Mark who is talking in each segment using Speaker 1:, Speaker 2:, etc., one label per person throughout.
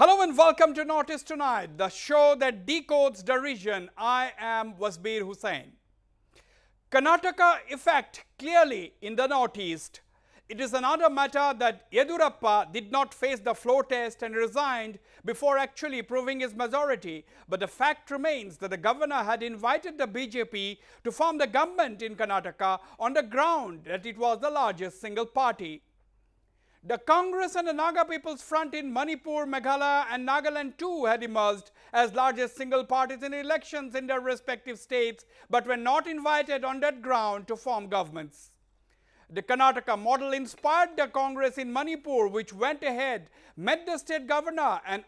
Speaker 1: Hello and welcome to Notice Tonight, the show that decodes derision. I am Wasbir Hussain. Karnataka effect clearly in the northeast. It is another matter that Yedurappa did not face the floor test and resigned before actually proving his majority. But the fact remains that the governor had invited the BJP to form the government in Karnataka on the ground that it was the largest single party. The Congress and the Naga People's Front in Manipur, Meghalaya and Nagaland too had emerged as largest single parties in elections in their respective states, but were not invited on that ground to form governments. The Karnataka model inspired the Congress in Manipur, which went ahead, met the state governor and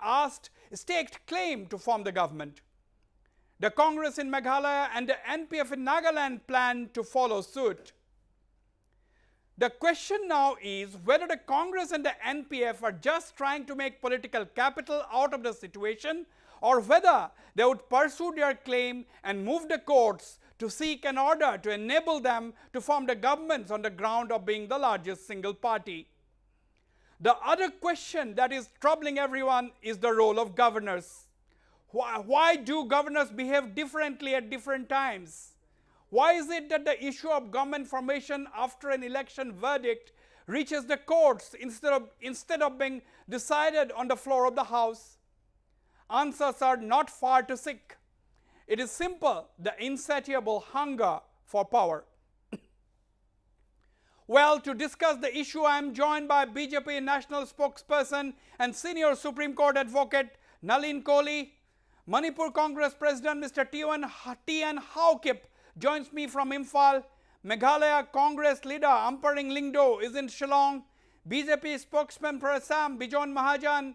Speaker 1: staked claim to form the government. The Congress in Meghalaya and the NPF in Nagaland planned to follow suit. The question now is whether the Congress and the NPF are just trying to make political capital out of the situation, or whether they would pursue their claim and move the courts to seek an order to enable them to form the governments on the ground of being the largest single party. The other question that is troubling everyone is the role of governors. Why do governors behave differently at different times? Why is it that the issue of government formation after an election verdict reaches the courts instead of being decided on the floor of the House? Answers are not far to seek. It is simple, the insatiable hunger for power. Well, to discuss the issue, I am joined by BJP national spokesperson and senior Supreme Court advocate Nalin Kohli. Manipur Congress President Mr. T.N. Haokip joins me from Imphal. Meghalaya Congress leader Amparing Lingdo is in Shillong. BJP spokesman for Assam Bijon Mahajan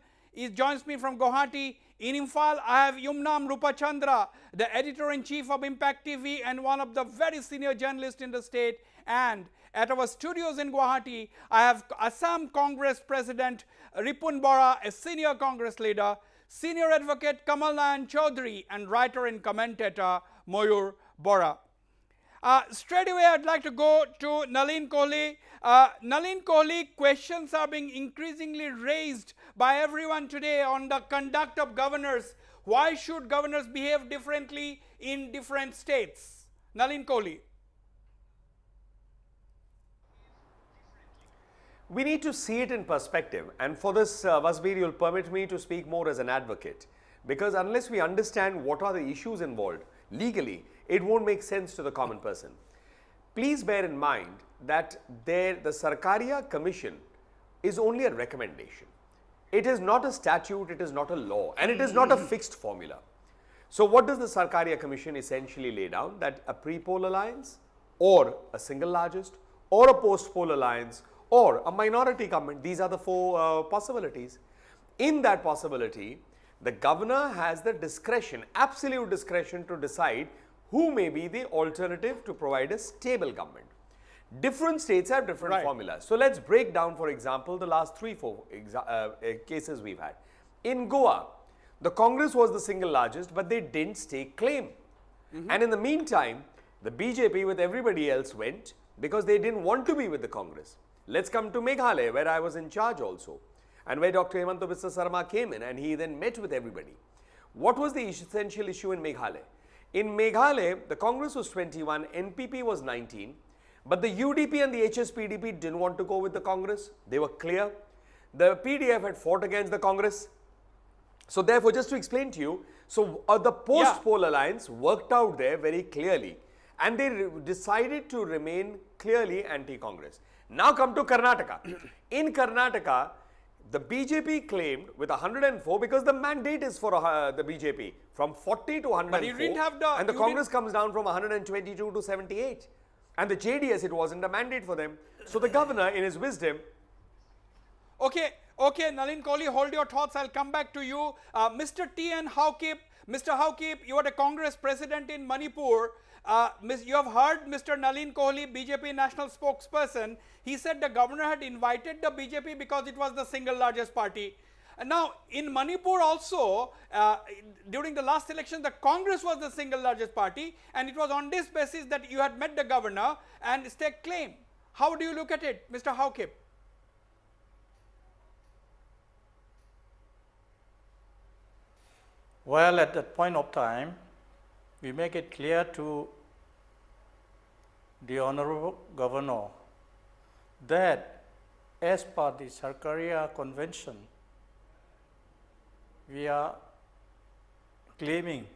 Speaker 1: joins me from Guwahati. In Imphal, I have Yumnam Rupachandra, the editor-in-chief of Impact TV and one of the very senior journalists in the state. And at our studios in Guwahati, I have Assam Congress President Ripun Bora, a senior Congress leader, senior advocate Kamal Nayan Chaudhary, and writer and commentator Mayur Bora. Straight away, I'd like to go to Nalin Kohli. Nalin Kohli, questions are being increasingly raised by everyone today on the conduct of governors. Why should governors behave differently in different states? Nalin Kohli.
Speaker 2: We need to see it in perspective, and for this, Wasbir, you'll permit me to speak more as an advocate, because unless we understand what are the issues involved legally, it won't make sense to the common person. Please bear in mind that the Sarkaria Commission is only a recommendation. It is not a statute, it is not a law, and it is not a fixed formula. So what does the Sarkaria Commission essentially lay down? That a pre-poll alliance, or a single largest, or a post-poll alliance, or a minority government. These are the four possibilities. In that possibility, the governor has the discretion, absolute discretion, to decide who may be the alternative to provide a stable government. Different states have different formulas. So let's break down, for example, the last 3-4 cases we've had. In Goa, the Congress was the single largest, but they didn't stake claim. And in the meantime, the BJP with everybody else went because they didn't want to be with the Congress. Let's come to Meghalaya, where I was in charge also, and where Dr. Hemanta Biswa Sarma came in, and he then met with everybody. What was the essential issue in Meghalaya? In Meghalaya, the Congress was 21, NPP was 19, but the UDP and the HSPDP didn't want to go with the Congress. They were clear. The PDF had fought against the Congress. So therefore, just to explain to you, so the post-poll alliance worked out there very clearly, and they decided to remain clearly anti-Congress. Now come to Karnataka. In Karnataka, the BJP claimed with 104, because the mandate is for the BJP from 40 to 104, but you didn't have and the Congress comes down from 122 to 78. And the JDS, it wasn't a mandate for them. So the governor, in his wisdom...
Speaker 1: Okay, Nalin Kohli, hold your thoughts. I'll come back to you. Mr. T.N. Haokip, Mr. Haokip, you are the Congress president in Manipur. You have heard Mr. Nalin Kohli, BJP national spokesperson. He said the governor had invited the BJP because it was the single largest party. And now, in Manipur also, during the last election, the Congress was the single largest party, and it was on this basis that you had met the governor and staked claim. How do you look at it, Mr. Haokip?
Speaker 3: Well, at that point of time, we make it clear to the Honorable Governor that as per the Sarkaria Convention, we are claiming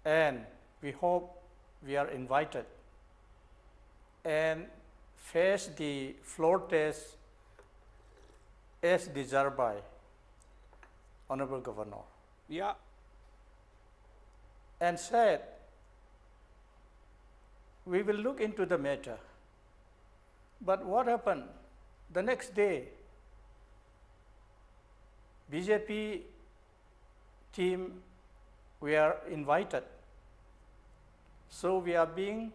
Speaker 3: and we hope we are invited and face the floor test as deserved by Honorable Governor.
Speaker 1: Yeah.
Speaker 3: And said, we will look into the matter. But what happened? The next day, BJP team, we are invited. So we are being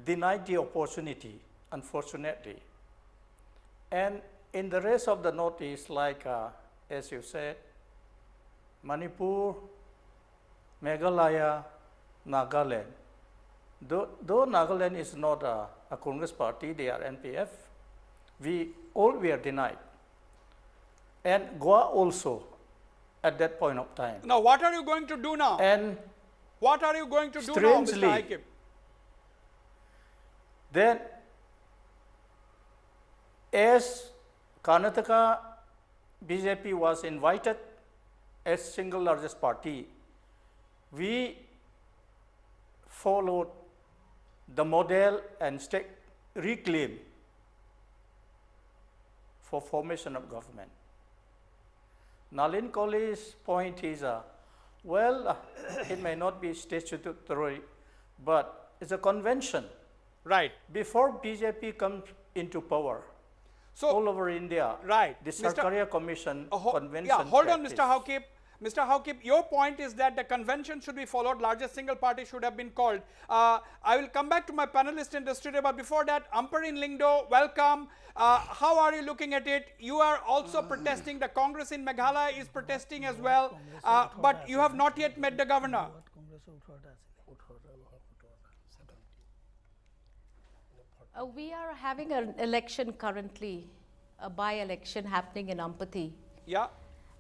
Speaker 3: denied the opportunity, unfortunately. And in the rest of the Northeast, like as you said, Manipur, Meghalaya, Nagaland. Though Nagaland is not a Congress party, they are NPF, we are denied. And Goa also at that point of time.
Speaker 1: Now, what are you going to do now?
Speaker 3: And
Speaker 1: what are you going to do now, Mr.
Speaker 3: strangely,
Speaker 1: Hakim?
Speaker 3: then as Karnataka BJP was invited as single largest party, we followed the model and reclaim for formation of government. Nalin Kohli's point is, it may not be statutory, but it's a convention.
Speaker 1: Right.
Speaker 3: Before BJP comes into power,
Speaker 1: So,
Speaker 3: all over India,
Speaker 1: right.
Speaker 3: the
Speaker 1: Mr.
Speaker 3: Sarkaria Commission convention.
Speaker 1: Yeah, hold on, Mr.
Speaker 3: practice.
Speaker 1: Haukip. Mr. Haukip, your point is that the convention should be followed, largest single party should have been called. I will come back to my panelist in the studio, but before that, Amperin Lingdo, welcome. How are you looking at it? You are also protesting. The Congress in Meghalaya is protesting as well, but you have not yet met the governor.
Speaker 4: We are having an election currently, a by-election happening in Ampati.
Speaker 1: Yeah.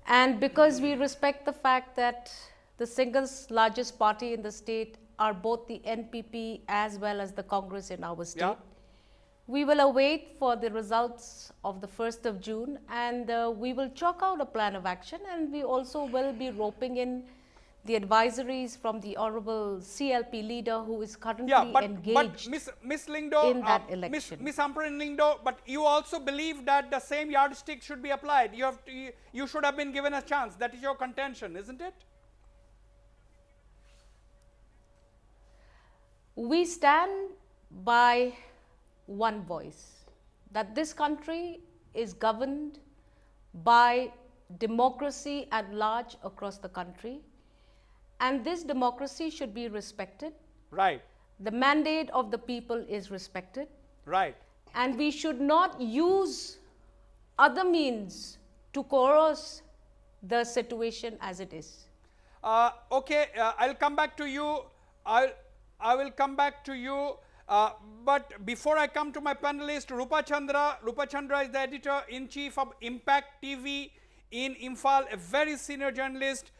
Speaker 4: And because we respect the fact that the single largest party in the state are both the NPP as well as the Congress in our state,
Speaker 1: Yeah.
Speaker 4: we will await for the results of the 1st of June and we will chalk out a plan of action, and we also will be roping in the advisories from the Honorable CLP leader who is currently engaged
Speaker 1: but Miss Lingdo,
Speaker 4: in that election.
Speaker 1: Miss Amperin Lingdo, but you also believe that the same yardstick should be applied. You should have been given a chance. That is your contention, isn't it?
Speaker 4: We stand by one voice, that this country is governed by democracy at large across the country, and this democracy should be respected.
Speaker 1: Right.
Speaker 4: The mandate of the people is respected.
Speaker 1: Right.
Speaker 4: And we should not use other means to coerce the situation as it is.
Speaker 1: Okay, I'll come back to you. I will come back to you. But before I come to my panelist, Rupa Chandra is the editor-in-chief of Impact TV in Imphal, a very senior journalist.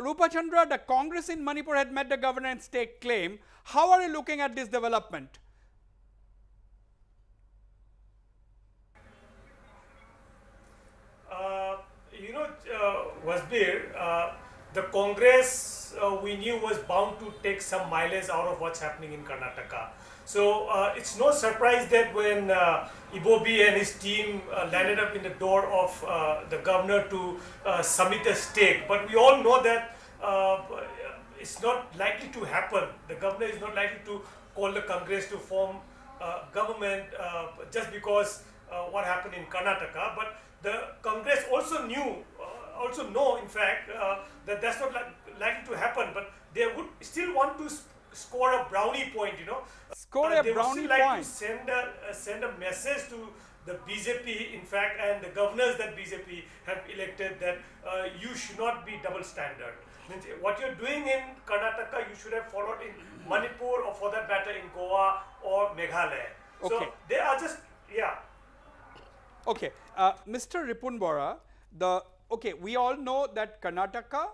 Speaker 1: Rupa Chandra, the Congress in Manipur had met the governor and stake claim. How are you looking at this development?
Speaker 5: Wasbir, the Congress we knew was bound to take some mileage out of what's happening in Karnataka. So it's no surprise that when Ibobi and his team landed up in the door of the governor to submit a stake, but we all know that it's not likely to happen. The governor is not likely to call the Congress to form government just because what happened in Karnataka. But the Congress also know in fact that that's not likely to happen, but they would still want to score a brownie point,
Speaker 1: Score a
Speaker 5: they
Speaker 1: brownie
Speaker 5: would still like
Speaker 1: point.
Speaker 5: to send a message to the BJP, in fact, and the governors that BJP have elected, that you should not be double standard. Means what you're doing in Karnataka, you should have followed in Manipur, or for that matter in Goa or Meghalaya.
Speaker 1: Okay.
Speaker 5: So they are just, yeah.
Speaker 1: Okay, Mr. Ripun Bora, we all know that Karnataka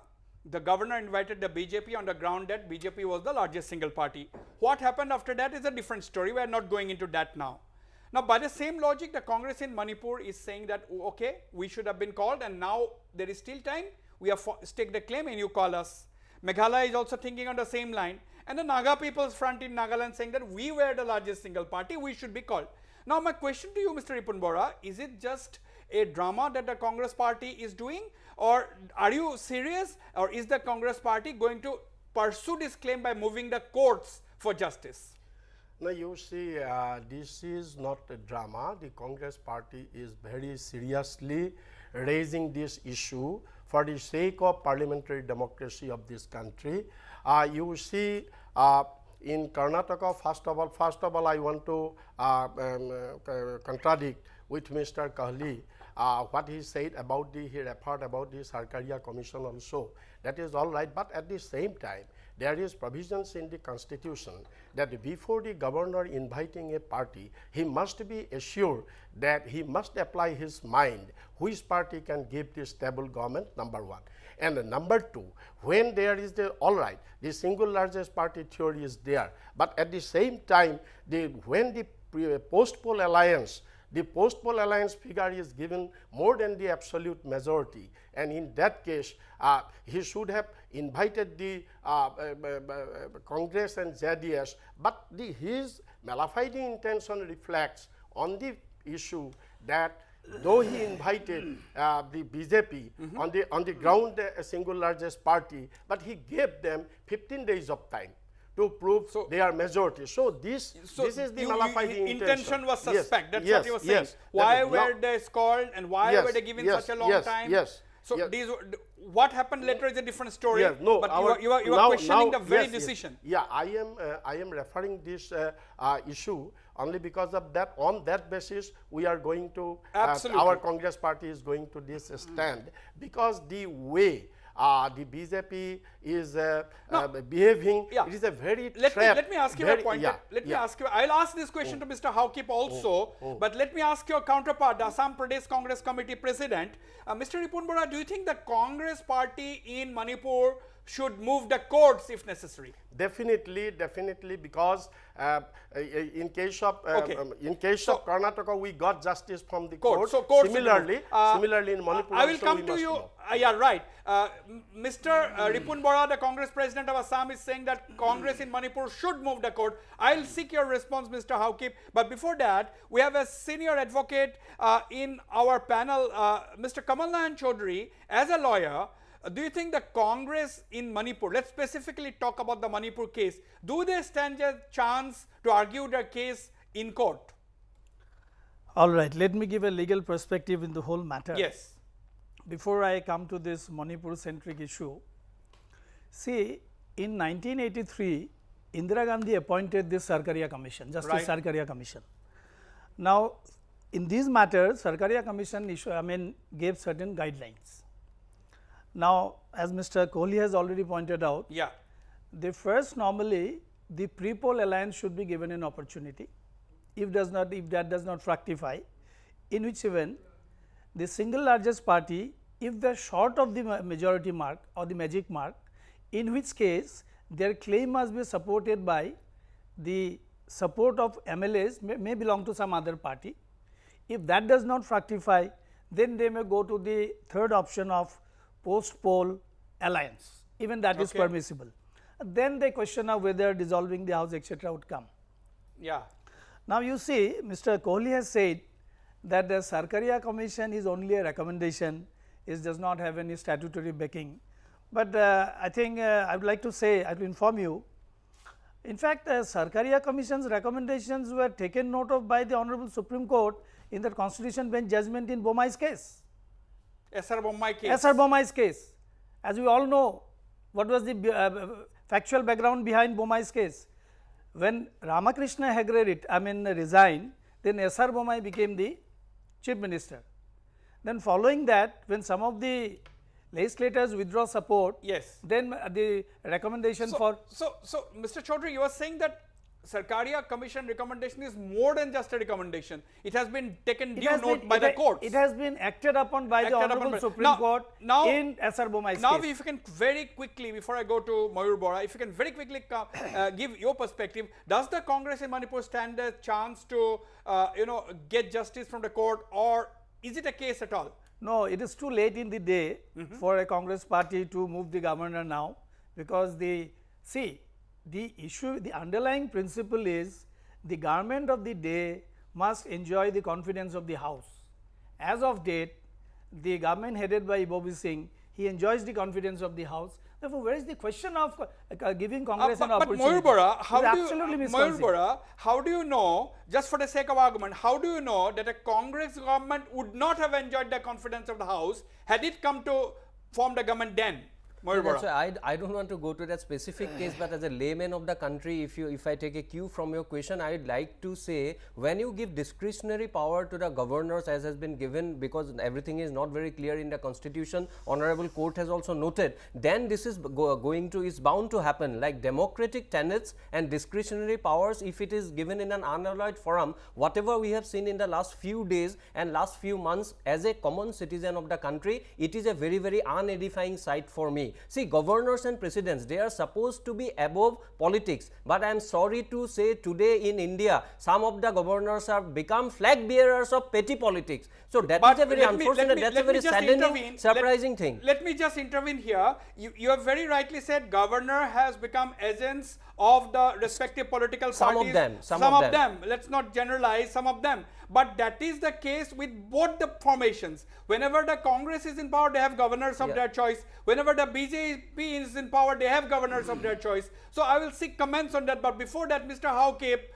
Speaker 1: the governor invited the BJP on the ground that BJP was the largest single party. What happened after that is a different story. We are not going into that now. Now, by the same logic, the Congress in Manipur is saying that, okay, we should have been called and now there is still time. We have staked the claim and you call us. Meghalaya is also thinking on the same line. And the Naga People's Front in Nagaland saying that we were the largest single party, we should be called. Now, my question to you, Mr. Ripun Bora, is it just a drama that the Congress party is doing, or are you serious, or is the Congress party going to pursue this claim by moving the courts for justice?
Speaker 6: Now, you see, this is not a drama. The Congress party is very seriously raising this issue for the sake of parliamentary democracy of this country. You see, in Karnataka, first of all, I want to contradict with Mr. Kahli what he said about he referred about the Sarkaria Commission also. That is all right, but at the same time, there is provisions in the constitution that before the governor inviting a party, he must be assured that he must apply his mind which party can give this stable government, number one. And number two, when there is all right, the single largest party theory is there, but at the same time, when the post-poll alliance, the post-poll alliance figure is given more than the absolute majority, and in that case, he should have invited the Congress and JDS, but his malafide intention reflects on the issue that though he invited the BJP on the ground a single largest party, but he gave them 15 days of time to prove their majority. So this is the malafide
Speaker 1: intention was suspect.
Speaker 6: Yes,
Speaker 1: That's what you were saying.
Speaker 6: Yes,
Speaker 1: why were they called and why were they given such a long time?
Speaker 6: Yes.
Speaker 1: So these, what happened later is a different story.
Speaker 6: Yes, no,
Speaker 1: but you are questioning the very decision.
Speaker 6: Yeah, I am referring this issue only because of that. On that basis, we are going to our Congress party is going to this stand because the way the BJP is behaving, it is a very
Speaker 1: let me ask you a point. Let me ask you. I'll ask this question to Mr. Haukip also, but let me ask your counterpart, the Assam Pradesh Congress Committee President, Mr. Ripun Bora. Do you think the Congress party in Manipur should move the courts if necessary?
Speaker 6: Definitely, because in case of Karnataka, we got justice from the court.
Speaker 1: So
Speaker 6: similarly in Manipur,
Speaker 1: I will come to you. Yeah, right. Mr. Ripun Bora, the Congress President of Assam, is saying that Congress in Manipur should move the court. I'll seek your response, Mr. Haukip. But before that, we have a senior advocate in our panel, Mr. Kamal Nayan Chaudhary. As a lawyer, do you think the Congress in Manipur, let's specifically talk about the Manipur case, do they stand a chance to argue their case in court?
Speaker 3: All right, let me give a legal perspective in the whole matter.
Speaker 1: Yes.
Speaker 3: Before I come to this Manipur-centric issue, see, in 1983, Indira Gandhi appointed this Sarkaria Commission, Justice Sarkaria Commission. Now, in these matters, Sarkaria Commission gave certain guidelines. Now, as Mr. Kohli has already pointed out, the first normally the pre-poll alliance should be given an opportunity. If that does not fructify, in which event the single largest party, if they are short of the majority mark or the magic mark, in which case their claim must be supported by the support of MLAs may belong to some other party. If that does not fructify, then they may go to the third option of post-poll alliance, even that is permissible. Then the question of whether dissolving the house etc. would come.
Speaker 1: Yeah.
Speaker 3: Now you see, Mr. Kohli has said that the Sarkaria Commission is only a recommendation, it does not have any statutory backing. But I think I would like to say, I will inform you, in fact, Sarkaria Commission's recommendations were taken note of by the Honorable Supreme Court in the Constitution Bench judgment in Bomai's case.
Speaker 1: SR Bommai case.
Speaker 3: SR Bommai's case. As we all know, what was the factual background behind Bommai's case? When Ramakrishna Hegde resigned, then SR Bommai became the Chief Minister. Then following that, when some of the legislators withdraw support, then the recommendation
Speaker 1: So, Mr. Chaudhary, you are saying that Sarkaria Commission recommendation is more than just a recommendation. It has been taken
Speaker 3: It
Speaker 1: due
Speaker 3: has
Speaker 1: note
Speaker 3: been-
Speaker 1: by
Speaker 3: it
Speaker 1: the
Speaker 3: ha-
Speaker 1: courts.
Speaker 3: It has been acted upon by the
Speaker 1: Acted upon
Speaker 3: Honorable
Speaker 1: by-
Speaker 3: Supreme
Speaker 1: Now-
Speaker 3: Court
Speaker 1: now-
Speaker 3: in Assam Congress
Speaker 1: Now,
Speaker 3: case.
Speaker 1: if you can very quickly, before I go to Mayur Bora, if you can very quickly give your perspective, does the Congress in Manipur stand a chance to, get justice from the court, or is it a case at all?
Speaker 3: No, it is too late in the day for a Congress party to move the governor now, because the issue, the underlying principle is the government of the day must enjoy the confidence of the House. As of date, the government headed by Ibobi Singh, he enjoys the confidence of the House. Therefore, where is the question of giving Congress an
Speaker 1: But
Speaker 3: opportunity?
Speaker 1: Mayur Bora,
Speaker 3: It is absolutely
Speaker 1: Mayur
Speaker 3: misconceived.
Speaker 1: Bora, how do you know, just for the sake of argument, how do you know that a Congress government would not have enjoyed the confidence of the House had it come to form the government then? Mayur
Speaker 7: That's
Speaker 1: Bora.
Speaker 7: why I don't want to go to that specific case, but as a layman of the country, if I take a cue from your question, I would like to say, when you give discretionary power to the governors as has been given, because everything is not very clear in the constitution, Honorable Court has also noted, then this is is bound to happen, like democratic tenets and discretionary powers, if it is given in an unalloyed forum, whatever we have seen in the last few days and last few months, as a common citizen of the country, it is a very, very unedifying sight for me. See, governors and presidents, they are supposed to be above politics, but I am sorry to say today in India, some of the governors have become flag bearers of petty politics. So that is a very unfortunate, that's a very saddening, surprising thing.
Speaker 1: Let me just intervene here. You have very rightly said governor has become agents of the respective political
Speaker 7: Some
Speaker 1: parties.
Speaker 7: of them,
Speaker 1: Some
Speaker 7: of
Speaker 1: of them. Let's not generalize, some of them. But that is the case with both the formations. Whenever the Congress is in power, they have governors of their choice. Whenever the BJP is in power, they have governors of their choice. So I will seek comments on that. But before that, Mr. Howkip,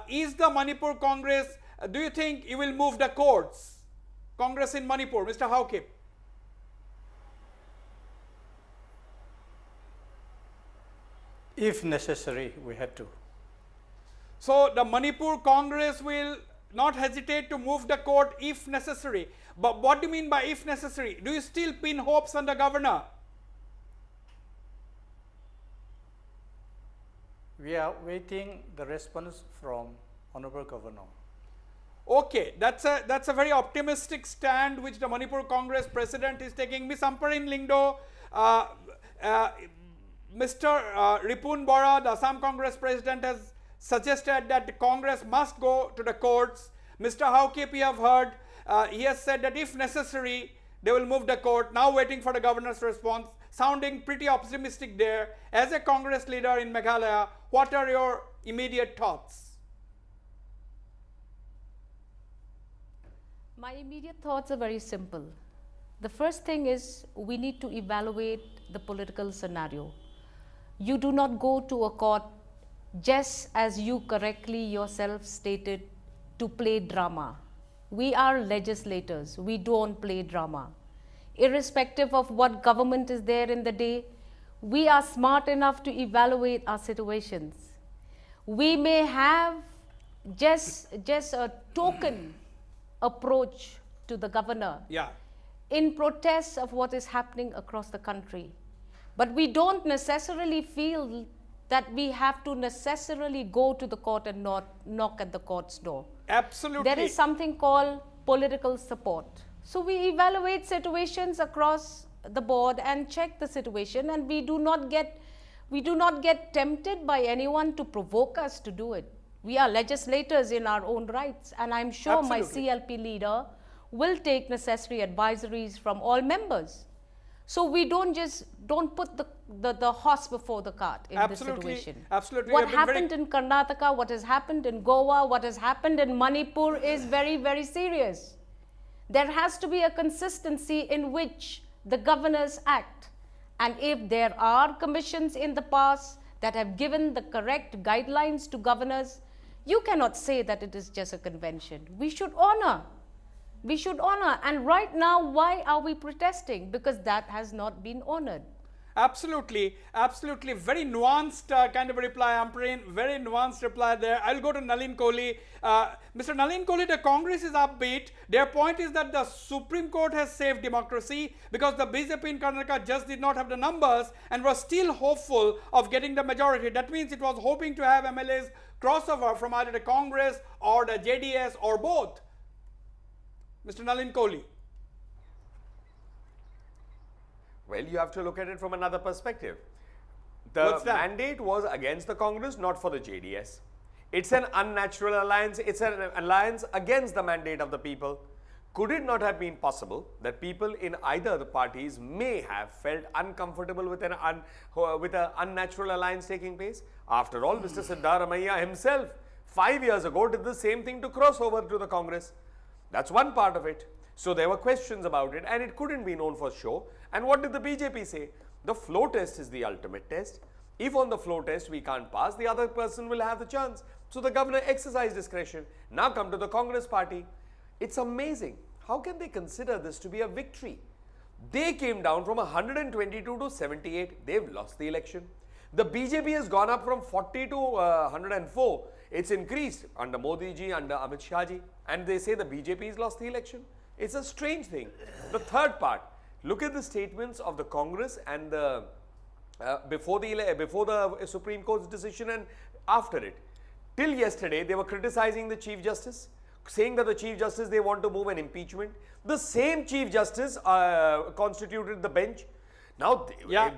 Speaker 1: is the Manipur Congress, do you think you will move the courts? Congress in Manipur, Mr. Howkip.
Speaker 8: If necessary, we had to.
Speaker 1: So the Manipur Congress will not hesitate to move the court if necessary. But what do you mean by if necessary? Do you still pin hopes on the governor?
Speaker 8: We are waiting the response from Honorable Governor.
Speaker 1: Okay, that's a very optimistic stand which the Manipur Congress president is taking. Ms. Amparin Lingdo, Mr. Ripun Bora, the Assam Congress president, has suggested that the Congress must go to the courts. Mr. Howkip, you have heard, he has said that if necessary, they will move the court. Now waiting for the governor's response, sounding pretty optimistic there. As a Congress leader in Meghalaya, what are your immediate thoughts?
Speaker 4: My immediate thoughts are very simple. The first thing is we need to evaluate the political scenario. You do not go to a court, just as you correctly yourself stated, to play drama. We are legislators. We don't play drama. Irrespective of what government is there in the day, we are smart enough to evaluate our situations. We may have just a token approach to the governor in protest of what is happening across the country. But we don't necessarily feel that we have to necessarily go to the court and not knock at the court's door.
Speaker 1: Absolutely.
Speaker 4: There is something called political support. So we evaluate situations across the board and check the situation, and we do not get tempted by anyone to provoke us to do it. We are legislators in our own rights, and I'm sure my CLP leader will take necessary advisories from all members. So we don't put the horse before the cart in this situation.
Speaker 1: Absolutely.
Speaker 4: What happened in Karnataka, what has happened in Goa, what has happened in Manipur is very, very serious. There has to be a consistency in which the governors act. And if there are commissions in the past that have given the correct guidelines to governors, you cannot say that it is just a convention. We should honor. We should honor. And right now, why are we protesting? Because that has not been honored.
Speaker 1: Absolutely, absolutely. Very nuanced kind of a reply, Ampreen. Very nuanced reply there. I'll go to Nalin Kohli. Mr. Nalin Kohli, the Congress is upbeat. Their point is that the Supreme Court has saved democracy because the BJP in Karnataka just did not have the numbers and was still hopeful of getting the majority. That means it was hoping to have MLAs crossover from either the Congress or the JDS or both. Mr. Nalin Kohli.
Speaker 2: Well, you have to look at it from another perspective.
Speaker 1: What's
Speaker 2: The
Speaker 1: that?
Speaker 2: mandate was against the Congress, not for the JDS. It's an unnatural alliance. It's an alliance against the mandate of the people. Could it not have been possible that people in either the parties may have felt uncomfortable with an unnatural alliance taking place? After all, Mr. Siddaramaiah himself 5 years ago did the same thing to cross over to the Congress. That's one part of it. So there were questions about it and it couldn't be known for sure. And what did the BJP say? The flow test is the ultimate test. If on the flow test we can't pass, the other person will have the chance. So the governor exercised discretion. Now come to the Congress party. It's amazing. How can they consider this to be a victory? They came down from 122 to 78. They've lost the election. The BJP has gone up from 40 to 104. It's increased under Modi ji, under Amit Shah ji. And they say the BJP has lost the election. It's a strange thing. The third part, look at the statements of the Congress and the before the Supreme Court's decision and after it. Till yesterday, they were criticizing the Chief Justice, saying that the Chief Justice, they want to move an impeachment. The same Chief Justice constituted the bench. Now,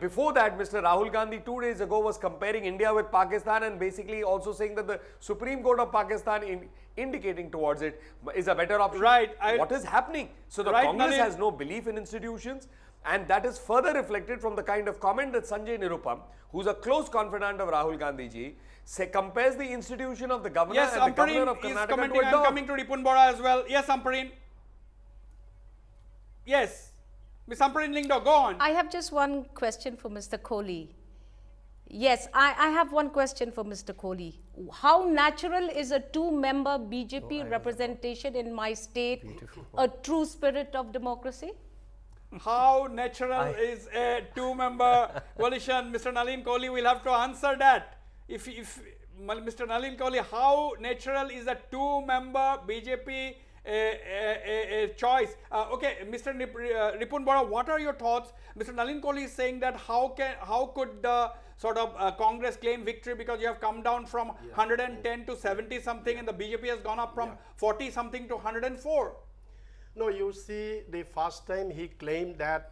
Speaker 2: before that, Mr. Rahul Gandhi 2 days ago was comparing India with Pakistan and basically also saying that the Supreme Court of Pakistan indicating towards it is a better option.
Speaker 1: Right.
Speaker 2: What is happening? So the Congress has no belief in institutions, and that is further reflected from the kind of comment that Sanjay Nirupam, who's a close confidant of Rahul Gandhi ji, compares the institution of the governor
Speaker 1: Yes,
Speaker 2: and the governor of
Speaker 1: Ampreen is
Speaker 2: Karnataka
Speaker 1: commenting.
Speaker 2: to a
Speaker 1: I'm
Speaker 2: dog.
Speaker 1: coming to Ripun Bora as well. Yes, Ampreen. Yes. Ms. Ampreen Lingdo, go on.
Speaker 4: I have just one question for Mr. Kohli. Yes, I have one question for Mr. Kohli. How natural is a two-member BJP representation in my state a true spirit of democracy?
Speaker 1: How natural is a two-member coalition? Mr. Nalin Kohli will have to answer that. If Mr. Nalin Kohli, how natural is a two-member BJP a choice? Okay, Mr. Ripun Bora, what are your thoughts? Mr. Nalin Kohli is saying that how could the sort of Congress claim victory because you have come down from 110 to 70 something and the BJP has gone up from 40 something to 104.
Speaker 6: No, you see, the first time he claimed that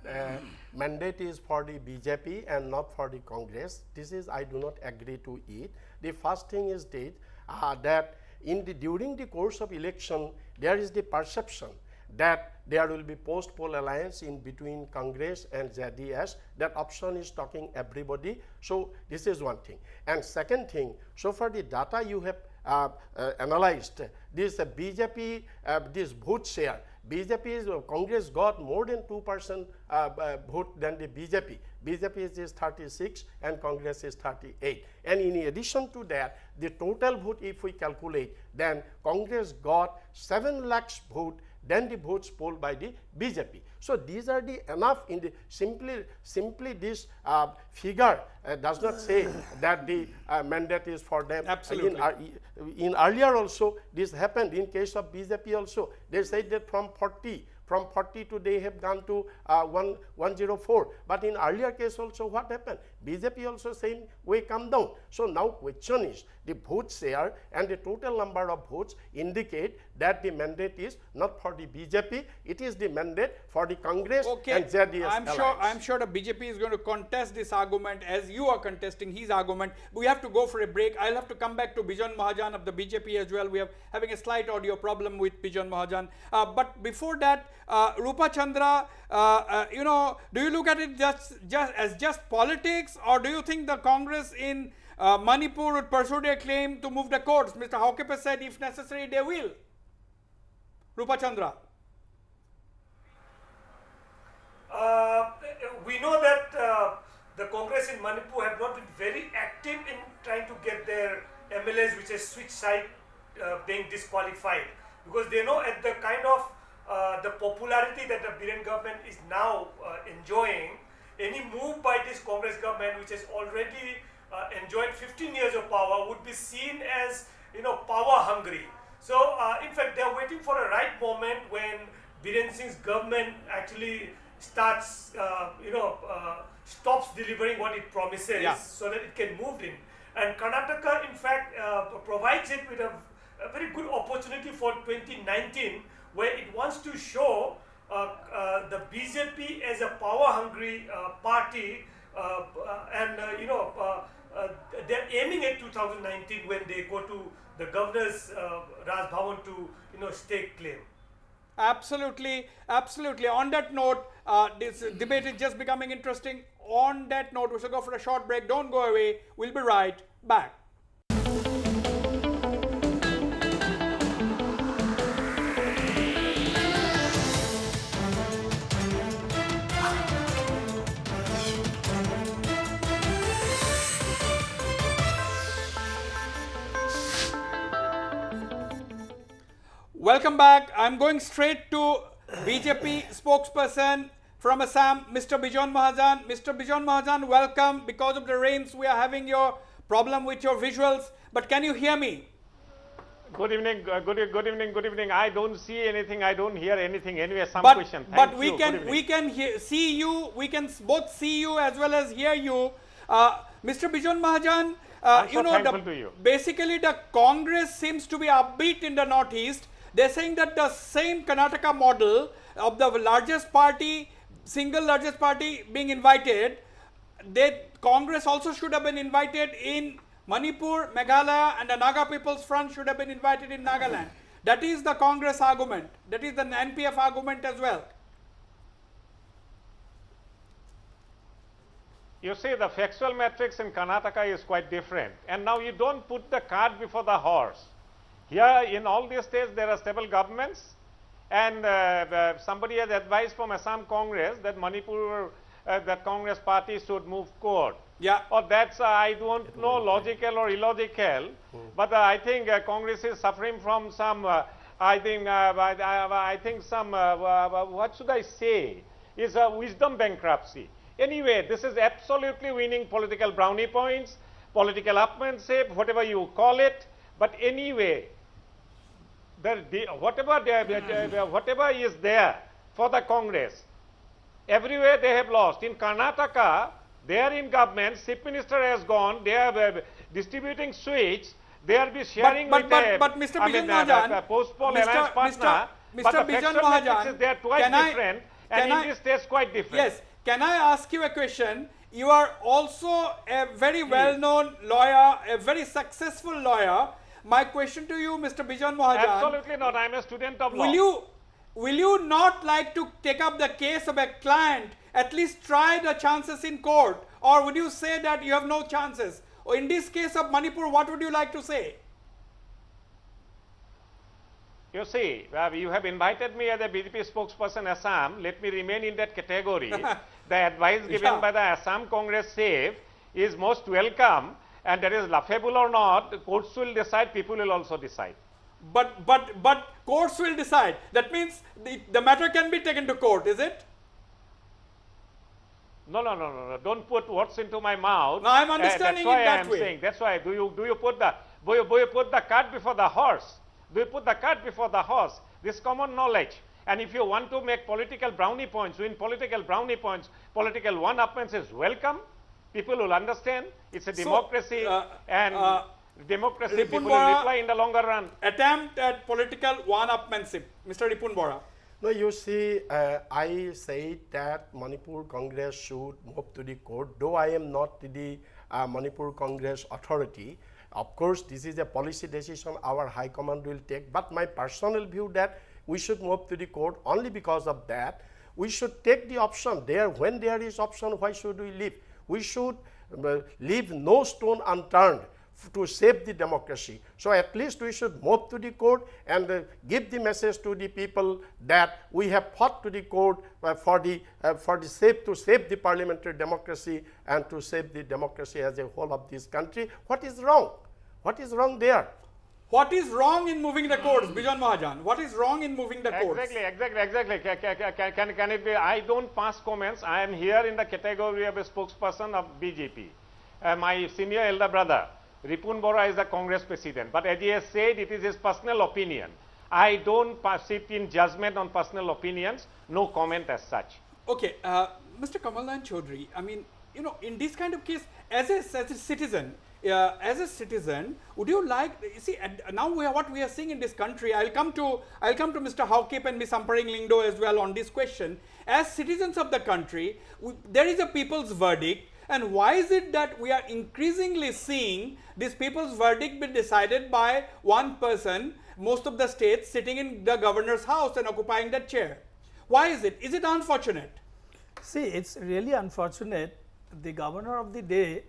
Speaker 6: mandate is for the BJP and not for the Congress. This is, I do not agree to it. The first thing is that during the course of election, there is the perception that there will be post-poll alliance in between Congress and ZDS. That option is talking everybody. So this is one thing. And second thing, so far the data you have analyzed, this BJP, this vote share, Congress got more than 2% vote than the BJP. BJP is 36 and Congress is 38. And in addition to that, the total vote, if we calculate, then Congress got 7 lakhs vote than the votes polled by the BJP. So these are the enough in the simply this figure does not say that the mandate is for them.
Speaker 1: Absolutely.
Speaker 6: In earlier also this happened in case of BJP also. They said that from 40 to they have gone to 104. But in earlier case also what happened? BJP also saying we come down. So now question is the vote share and the total number of votes indicate that the mandate is not for the BJP, it is the mandate for the Congress and ZDS
Speaker 1: I'm sure the BJP is going to contest this argument as you are contesting his argument. We have to go for a break. I'll have to come back to Bijan Mahajan of the BJP as well. We are having a slight audio problem with Bijan Mahajan. But before that, Rupa Chandra, do you look at it just politics, or do you think the Congress in Manipur would pursue their claim to move the courts? Mr. Haukepe said if necessary they will. Rupa Chandra.
Speaker 5: We know that the Congress in Manipur have not been very active in trying to get their MLAs which is switch side being disqualified, because they know at the kind of the popularity that the Biren government is now enjoying, any move by this Congress government, which has already enjoyed 15 years of power, would be seen as, power hungry. So in fact, they are waiting for a right moment when Biren Singh's government actually starts, stops delivering what it promises, so that it can move in. And Karnataka, in fact, provides it with a very good opportunity for 2019, where it wants to show the BJP as a power-hungry party, and they're aiming at 2019 when they go to the governor's Raj Bhavan to stake claim.
Speaker 1: Absolutely, absolutely. On that note, this debate is just becoming interesting. On that note, we shall go for a short break. Don't go away. We'll be right back. Welcome back. I'm going straight to BJP spokesperson from Assam, Mr. Bijon Mahajan. Mr. Bijon Mahajan, welcome. Because of the rains, we are having your problem with your visuals. But can you hear me?
Speaker 9: Good evening. Good evening. I don't see anything. I don't hear anything. Anyway, some
Speaker 1: But,
Speaker 9: question.
Speaker 1: but
Speaker 9: Thank
Speaker 1: we
Speaker 9: you.
Speaker 1: can see you. We can both see you as well as hear you. Mr. Bijon Mahajan,
Speaker 9: I'm so thankful to you.
Speaker 1: basically the Congress seems to be upbeat in the Northeast. They're saying that the same Karnataka model of the largest party, single largest party being invited, Congress also should have been invited in Manipur, Meghalaya, and the Naga People's Front should have been invited in Nagaland. That is the Congress argument. That is the NPF argument as well.
Speaker 9: You see, the factual matrix in Karnataka is quite different. And now you don't put the cart before the horse. Here, in all these states, there are stable governments. And somebody has advised from Assam Congress that Manipur, the Congress party should move court.
Speaker 1: Yeah.
Speaker 9: Or that's, I don't know, logical or illogical. But I think Congress is suffering from some, what should I say, is a wisdom bankruptcy. Anyway, this is absolutely winning political brownie points, political upmanship, whatever you call it. But anyway, whatever is there for the Congress, everywhere they have lost. In Karnataka, they are in government, Chief Minister has gone, they are distributing sweets, they are sharing
Speaker 1: but
Speaker 9: with
Speaker 1: Mr. Bijon Mahajan,
Speaker 9: post-poll alliance partner.
Speaker 1: Mr.
Speaker 9: But the
Speaker 1: Bijon
Speaker 9: factual
Speaker 1: Mahajan,
Speaker 9: matrices, they are twice different, and in this case quite different.
Speaker 1: Yes. Can I ask you a question? You are also a very well-known lawyer, a very successful lawyer. My question to you, Mr. Bijon Mahajan.
Speaker 9: Absolutely not. I am a student of law.
Speaker 1: Will you not like to take up the case of a client, at least try the chances in court? Or would you say that you have no chances? Or in this case of Manipur, what would you like to say?
Speaker 9: You see, you have invited me as a BJP spokesperson Assam. Let me remain in that category. The advice given by the Assam Congress chief is most welcome, and that is laughable or not, the courts will decide, people will also decide.
Speaker 1: But courts will decide. That means the matter can be taken to court, is it?
Speaker 9: No. Don't put words into my mouth.
Speaker 1: No, I'm understanding it that way.
Speaker 9: Saying. That's why. Do you put the cart before the horse? Do you put the cart before the horse? This common knowledge. And if you want to make political brownie points, win political brownie points, political one-upments is welcome. People will understand. It's a democracy, and democracy people will reply in the longer run.
Speaker 1: Attempt at political one-upmanship. Mr. Ripun Bora.
Speaker 6: No, you see, I say that Manipur Congress should move to the court, though I am not the Manipur Congress authority. Of course, this is a policy decision our High Command will take, but my personal view that we should move to the court only because of that. We should take the option there. When there is option, why should we leave? We should leave no stone unturned to save the democracy. So at least we should move to the court and give the message to the people that we have fought to the court to save the parliamentary democracy and to save the democracy as a whole of this country. What is wrong? What is wrong there?
Speaker 1: What is wrong in moving the courts, Bijan Mahajan? What is wrong in moving the courts?
Speaker 9: Exactly. Can it be? I don't pass comments. I am here in the category of a spokesperson of BJP. My senior elder brother, Ripun Bora, is the Congress president. But as he has said, it is his personal opinion. I don't sit in judgment on personal opinions. No comment as such.
Speaker 1: Okay, Mr. Kamalnan Chaudhary, I mean, you know, in this kind of case, as a citizen, would you like? You see, now what we are seeing in this country. I'll come to Mr. Haukip and Ms. Amparing Lingdo as well on this question. As citizens of the country, there is a people's verdict, and why is it that we are increasingly seeing this people's verdict be decided by one person? Most of the states sitting in the governor's house and occupying that chair. Why is it? Is it unfortunate?
Speaker 3: See, it's really unfortunate. The governor of the day,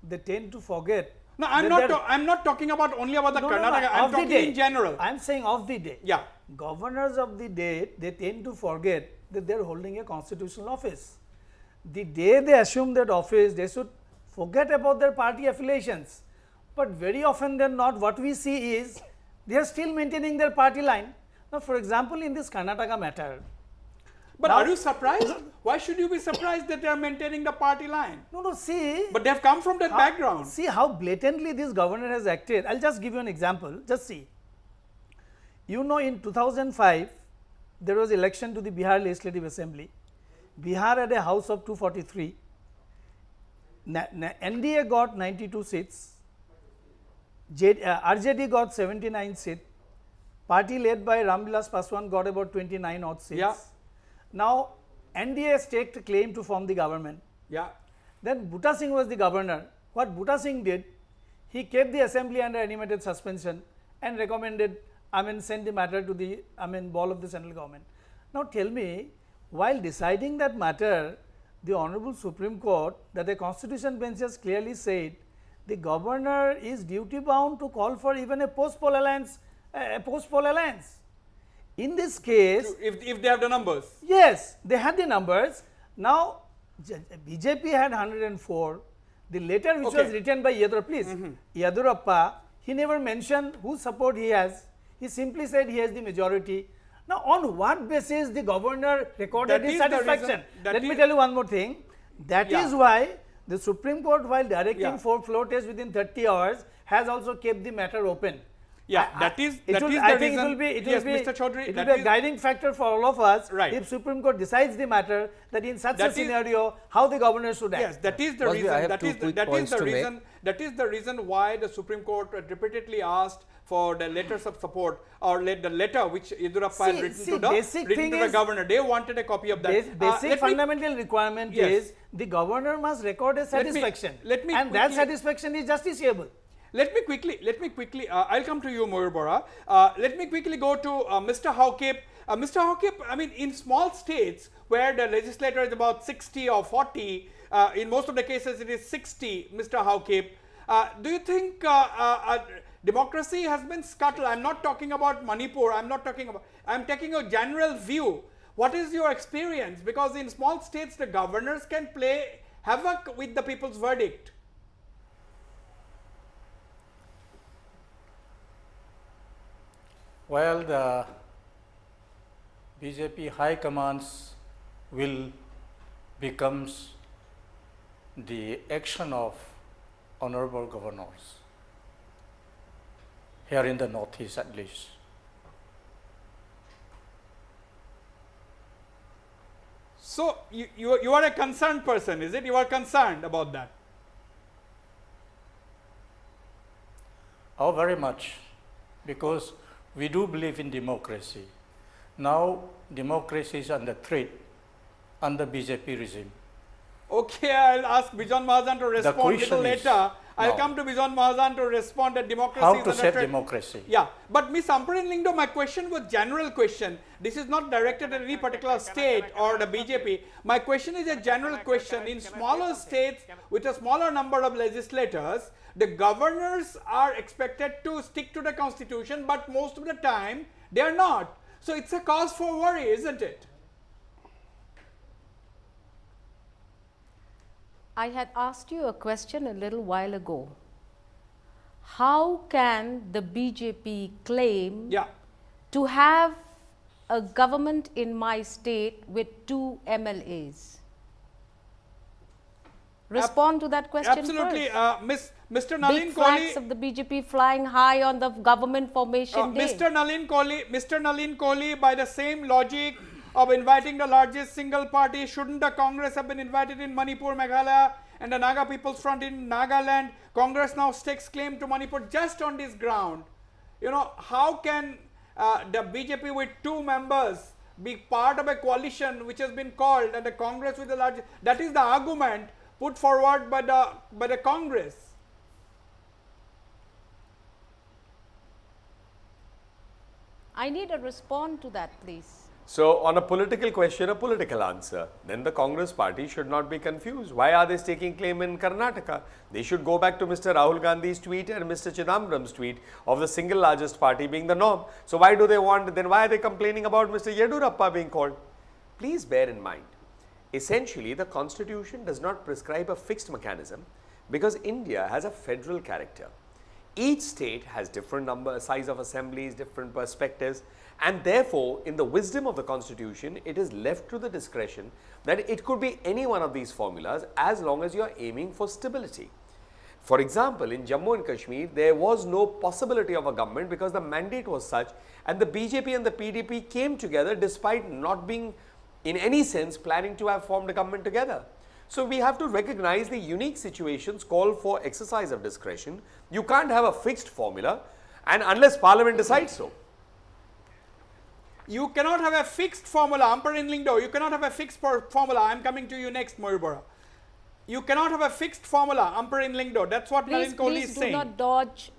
Speaker 3: they tend to forget.
Speaker 1: No, I'm not talking about only about the Karnataka. I'm talking in general.
Speaker 3: I'm saying of the day.
Speaker 1: Yeah.
Speaker 3: Governors of the day, they tend to forget that they're holding a constitutional office. The day they assume that office, they should forget about their party affiliations. But very often than not, what we see is they are still maintaining their party line. Now, for example, in this Karnataka matter.
Speaker 1: But are you surprised? Why should you be surprised that they are maintaining the party line?
Speaker 3: No, see.
Speaker 1: But they have come from that background.
Speaker 3: See how blatantly this governor has acted. I'll just give you an example. Just see. You know, in 2005, there was election to the Bihar Legislative Assembly. Bihar had a house of 243. NDA got 92 seats. RJD got 79 seats. Party led by Ramvilas Paswan got about 29 odd seats.
Speaker 1: Yeah.
Speaker 3: Now, NDA staked claim to form the government.
Speaker 1: Yeah.
Speaker 3: Then Bhutta Singh was the governor. What Bhutta Singh did, he kept the assembly under animated suspension and recommended, sent the matter to the, ball of the central government. Now tell me, while deciding that matter, the Honorable Supreme Court, that the Constitution bench has clearly said, the governor is duty bound to call for even a post-poll alliance. In this case,
Speaker 1: if they have the numbers.
Speaker 3: Yes, they had the numbers. Now, BJP had 104. The letter which was written by Yadurappa, he never mentioned whose support he has. He simply said he has the majority. Now, on what basis the governor recorded his satisfaction? Let me tell you one more thing. That is why the Supreme Court, while directing 4 floor tests within 30 hours, has also kept the matter open.
Speaker 1: Yeah, that is the reason. Mr. Chaudhary,
Speaker 3: it will be a guiding factor for all of us.
Speaker 1: Right.
Speaker 3: If Supreme Court decides the matter, that in such a scenario, how the governor should act.
Speaker 1: Yes, that is the reason. That is the reason why the Supreme Court repeatedly asked for the letters of support, or the letter which Yadurappa had written to the governor. They wanted a copy of that.
Speaker 3: Basic fundamental requirement is the governor must record a satisfaction, and that satisfaction is justiciable.
Speaker 1: Let me quickly, I'll come to you, Mayur Bora. Let me quickly go to Mr. Haukip. Mr. Haukip, in small states where the legislator is about 60 or 40, in most of the cases it is 60, Mr. Haukip. Do you think democracy has been scuttled? I'm not talking about Manipur. I'm taking a general view. What is your experience? Because in small states, the governors can play havoc with the people's verdict.
Speaker 8: Well, the BJP high commands will becomes the action of honorable governors here in the Northeast at least.
Speaker 1: So, you are a concerned person, is it? You are concerned about that?
Speaker 8: Oh, very much, because we do believe in democracy. Now, democracy is under threat under BJP regime.
Speaker 1: Okay, I'll ask Bijan Mahajan to respond a little later. I'll come to Bijan Mahajan to respond that democracy
Speaker 8: how
Speaker 1: is
Speaker 8: to
Speaker 1: under
Speaker 8: set
Speaker 1: threat.
Speaker 8: democracy.
Speaker 1: Yeah, but Ms. Amparing Lingdo, my question was general question. This is not directed at any particular state or the BJP. My question is a general question. In smaller states with a smaller number of legislators, the governors are expected to stick to the constitution, but most of the time they are not. So it's a cause for worry, isn't it?
Speaker 4: I had asked you a question a little while ago. how can the BJP claim
Speaker 1: Yeah.
Speaker 4: to have a government in my state with 2 MLAs? Respond to that question
Speaker 1: Absolutely.
Speaker 4: first.
Speaker 1: Mr. Nalin
Speaker 4: Big flags
Speaker 1: Kohli.
Speaker 4: of the BJP flying high on the government formation day.
Speaker 1: Mr. Nalin Kohli, by the same logic of inviting the largest single party, shouldn't the Congress have been invited in Manipur, Meghalaya, and the Naga People's Front in Nagaland? Congress now stakes claim to Manipur just on this ground. You know, how can the BJP with 2 members be part of a coalition which has been called, and the Congress with the largest? That is the argument put forward by the Congress.
Speaker 4: I need a response to that, please.
Speaker 2: So, on a political question, a political answer. Then the Congress party should not be confused. Why are they staking claim in Karnataka? They should go back to Mr. Rahul Gandhi's tweet and Mr. Chidambaram's tweet of the single largest party being the norm. So, why do they want, then why are they complaining about Mr. Yedurappa being called? Please bear in mind, essentially the constitution does not prescribe a fixed mechanism because India has a federal character. Each state has different size of assemblies, different perspectives, and therefore, in the wisdom of the constitution, it is left to the discretion that it could be any one of these formulas as long as you are aiming for stability. For example, in Jammu and Kashmir, there was no possibility of a government because the mandate was such, and the BJP and the PDP came together despite not being in any sense planning to have formed a government together. So, we have to recognize the unique situations call for exercise of discretion. You can't have a fixed formula, and unless Parliament decides so.
Speaker 1: You cannot have a fixed formula, Amperin Lingdo. You cannot have a fixed formula. I am coming to you next, Mayurbara. You cannot have a fixed formula, Amperin Lingdo. That's what Nalin Kohli is saying.
Speaker 4: Please do not dodge.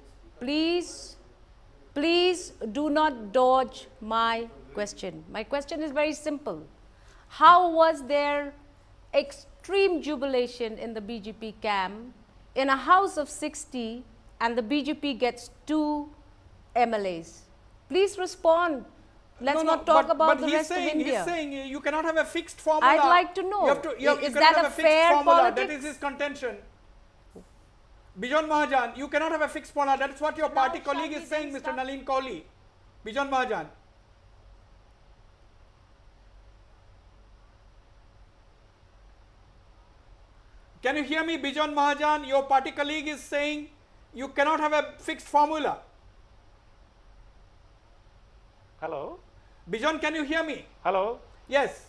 Speaker 4: Please do not dodge my question. My question is very simple. How was there extreme jubilation in the BJP camp in a house of 60 and the BJP gets 2 MLAs? Please respond. Let's not talk about the rest of India.
Speaker 1: He's saying you cannot have a fixed formula.
Speaker 4: I'd like to know.
Speaker 1: You
Speaker 4: Is that a fair
Speaker 1: formula.
Speaker 4: politics?
Speaker 1: That is his contention. Bijon Mahajan, you cannot have a fixed formula. That's what your party colleague is saying, Mr. Nalin Kohli. Bijon Mahajan. Can you hear me, Bijon Mahajan? Your party colleague is saying you cannot have a fixed formula.
Speaker 9: Hello?
Speaker 1: Bijon, can you hear me?
Speaker 9: Hello?
Speaker 1: Yes.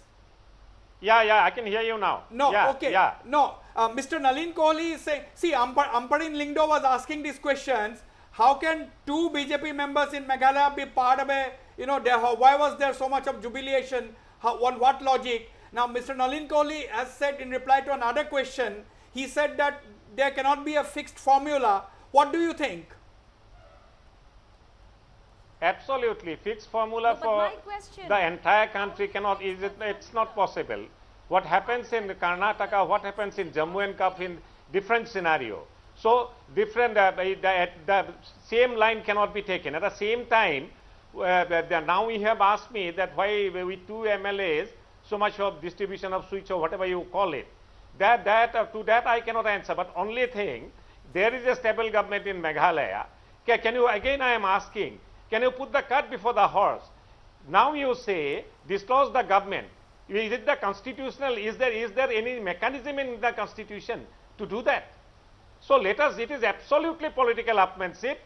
Speaker 9: Yeah, I can hear you now.
Speaker 1: No,
Speaker 9: yeah,
Speaker 1: okay.
Speaker 9: Yeah.
Speaker 1: No, Mr. Nalin Kohli is saying, see, Amperin Lingdo was asking these questions. How can 2 BJP members in Meghalaya be part of a, why was there so much of jubilation? On what logic? Now, Mr. Nalin Kohli has said in reply to another question, he said that there cannot be a fixed formula. What do you think?
Speaker 9: Absolutely. Fixed formula for the entire country cannot, it's not possible. What happens in Karnataka, what happens in Jammu and Kashmir in different scenario. So, different, the same line cannot be taken. At the same time, now we have asked me that why with 2 MLAs, so much of distribution of switch or whatever you call it. To that I cannot answer, but only thing, there is a stable government in Meghalaya. Can you, again I am asking, can you put the cart before the horse? Now you say, disclose the government. Is it the constitutional, is there any mechanism in the constitution to do that? So let us, it is absolutely political upmanship,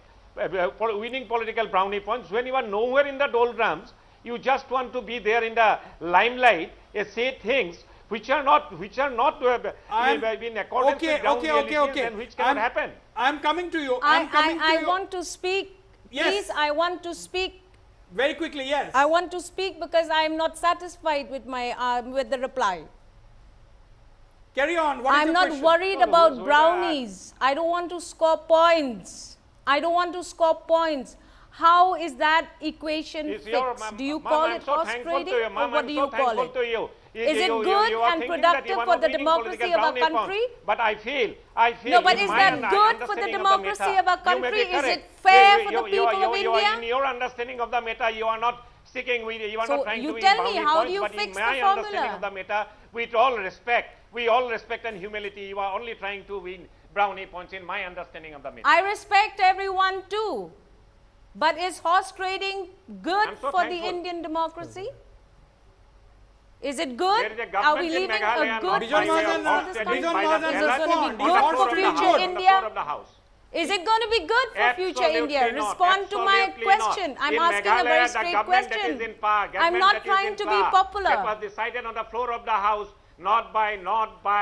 Speaker 9: winning political brownie points. When you are nowhere in the doldrums, you just want to be there in the limelight, say things which are not in accordance with ground realities and which cannot happen.
Speaker 1: I am coming to you.
Speaker 4: I want to speak.
Speaker 1: Yes.
Speaker 4: Please, I want to speak.
Speaker 1: Very quickly, yes.
Speaker 4: I want to speak because I am not satisfied with my with the reply.
Speaker 1: Carry on. What is
Speaker 4: I'm
Speaker 1: your
Speaker 4: not
Speaker 1: question?
Speaker 4: worried about brownies. I don't want to score points. I don't want to score points. How is that equation fixed? Do you call it horse trading or what do you call it? Is it good and productive for the democracy of our country?
Speaker 9: But I feel.
Speaker 4: No, but is that good for the democracy of our country? Is it fair for the people of India?
Speaker 9: In your understanding of the meta, you are not sticking with, you are not trying to win
Speaker 4: tell me,
Speaker 9: boundary
Speaker 4: how
Speaker 9: points,
Speaker 4: do you
Speaker 9: but
Speaker 4: fix
Speaker 9: in my
Speaker 4: the
Speaker 9: understanding
Speaker 4: formula?
Speaker 9: of the meta, with all respect and humility, you are only trying to win brownie points in my understanding of the media.
Speaker 4: I respect everyone too. But is horse trading good
Speaker 9: I'm so
Speaker 4: for the
Speaker 9: thankful.
Speaker 4: Indian democracy? Is it good?
Speaker 9: There is a
Speaker 4: Are we
Speaker 9: government in
Speaker 4: living
Speaker 9: Meghalaya
Speaker 4: a good
Speaker 9: not by way of
Speaker 4: position
Speaker 9: horse
Speaker 4: for this
Speaker 9: trading,
Speaker 4: country?
Speaker 9: by the
Speaker 4: Is it
Speaker 9: ballot
Speaker 4: going to be
Speaker 9: on the
Speaker 4: good
Speaker 9: floor
Speaker 4: for
Speaker 9: of the
Speaker 4: future
Speaker 9: House, on the
Speaker 4: India?
Speaker 9: floor of the House.
Speaker 4: Is it going to be good for future
Speaker 9: Absolutely
Speaker 4: India?
Speaker 9: not.
Speaker 4: Respond to my
Speaker 9: Absolutely
Speaker 4: question.
Speaker 9: not.
Speaker 4: I'm
Speaker 9: In
Speaker 4: asking a
Speaker 9: Meghalaya,
Speaker 4: very
Speaker 9: the
Speaker 4: straight
Speaker 9: government that
Speaker 4: question.
Speaker 9: is in power,
Speaker 4: I'm
Speaker 9: government
Speaker 4: not
Speaker 9: that is
Speaker 4: trying
Speaker 9: in
Speaker 4: to be
Speaker 9: power,
Speaker 4: popular.
Speaker 9: That was decided on the floor of the House, not by.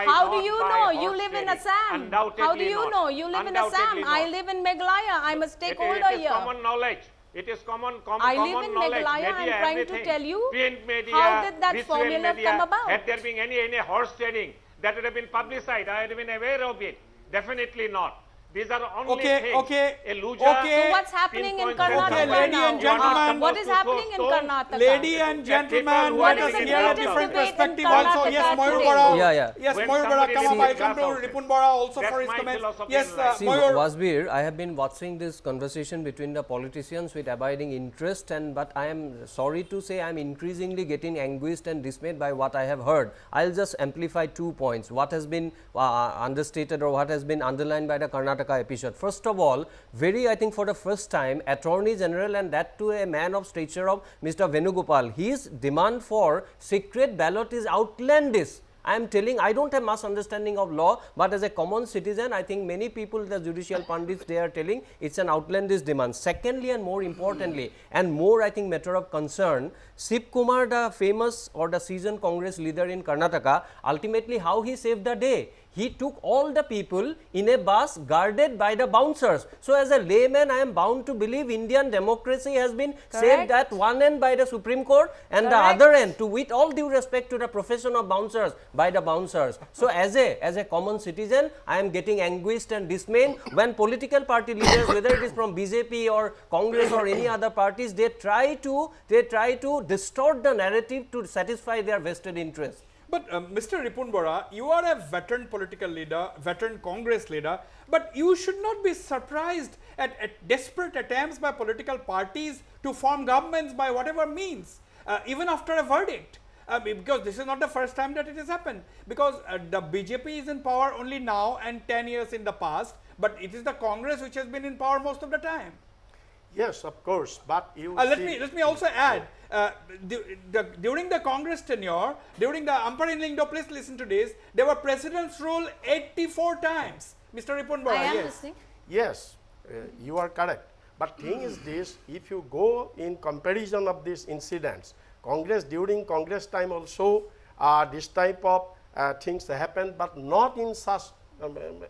Speaker 4: How do you know? You
Speaker 9: horse
Speaker 4: live in
Speaker 9: trading.
Speaker 4: Assam.
Speaker 9: Undoubtedly
Speaker 4: How do you
Speaker 9: not.
Speaker 4: know? You live in Assam.
Speaker 9: Undoubtedly
Speaker 4: I
Speaker 9: not.
Speaker 4: live in Meghalaya. I'm a stakeholder
Speaker 9: It is
Speaker 4: here.
Speaker 9: common knowledge. It is common
Speaker 4: I live
Speaker 9: common
Speaker 4: in
Speaker 9: knowledge.
Speaker 4: Meghalaya. I'm
Speaker 9: Media,
Speaker 4: trying to
Speaker 9: everything.
Speaker 4: tell you
Speaker 9: Print media,
Speaker 4: how did that
Speaker 9: visual
Speaker 4: formula
Speaker 9: media,
Speaker 4: come about?
Speaker 9: Had there been any horse trading, that would have been publicized. I had been aware of it. Definitely not. These are only things.
Speaker 1: Okay.
Speaker 9: A loser.
Speaker 1: Okay.
Speaker 4: So what's happening in
Speaker 9: pinpoints
Speaker 4: Karnataka
Speaker 1: Okay, lady
Speaker 4: now?
Speaker 1: and gentlemen.
Speaker 4: What is happening in Karnataka?
Speaker 1: Lady and gentlemen,
Speaker 4: What
Speaker 1: let
Speaker 4: is
Speaker 1: us
Speaker 4: the
Speaker 1: hear a
Speaker 4: latest
Speaker 1: different
Speaker 4: debate in
Speaker 1: perspective also.
Speaker 4: Karnataka
Speaker 1: Yes, Mayur
Speaker 4: today?
Speaker 1: Bora.
Speaker 7: Yeah.
Speaker 1: Yes,
Speaker 9: When
Speaker 1: Mayur Bora,
Speaker 9: somebody
Speaker 1: come up.
Speaker 9: leaves
Speaker 1: I come to
Speaker 9: glass out,
Speaker 1: Ripun Bora also
Speaker 9: that's
Speaker 1: for his
Speaker 9: my
Speaker 1: comments.
Speaker 9: philosophy
Speaker 1: Yes,
Speaker 9: in life.
Speaker 7: See,
Speaker 1: Mayur.
Speaker 7: Wasbir, I have been watching this conversation between the politicians with abiding interest, but I am sorry to say I am increasingly getting anguished and dismayed by what I have heard. I'll just amplify 2 points. What has been understated or what has been underlined by the Karnataka episode. First of all, I think for the first time, Attorney General, and that to a man of stature of Mr. Venugopal, his demand for secret ballot is outlandish. I am telling, I don't have much understanding of law, but as a common citizen, I think many people, the judicial pundits, they are telling it's an outlandish demand. Secondly, and more importantly, and more I think matter of concern, Shiv Kumar, the famous or the seasoned Congress leader in Karnataka, ultimately how he saved the day. He took all the people in a bus guarded by the bouncers. So as a layman, I am bound to believe Indian democracy has been saved at one end by the Supreme Court and the other end, to with all due respect to the profession of bouncers, by the bouncers. So as a common citizen, I am getting anguished and dismayed when political party leaders, whether it is from BJP or Congress or any other parties, they try to distort the narrative to satisfy their vested interests.
Speaker 1: But Mr. Ripun Bora, you are a veteran political leader, veteran Congress leader, but you should not be surprised at desperate attempts by political parties to form governments by whatever means, even after a verdict. Because this is not the first time that it has happened. Because the BJP is in power only now and 10 years in the past, but it is the Congress which has been in power most of the time.
Speaker 6: Yes, of course, but you
Speaker 1: Let me also add, during the Congress tenure, during the umpiring Lingdo, please listen to this, there were presidents rule 84 times. Mr. Ripun Bora,
Speaker 4: I am
Speaker 1: yes.
Speaker 4: listening.
Speaker 6: Yes, you are correct. But thing is this, if you go in comparison of these incidents, during Congress time also, this type of things happen, but not in such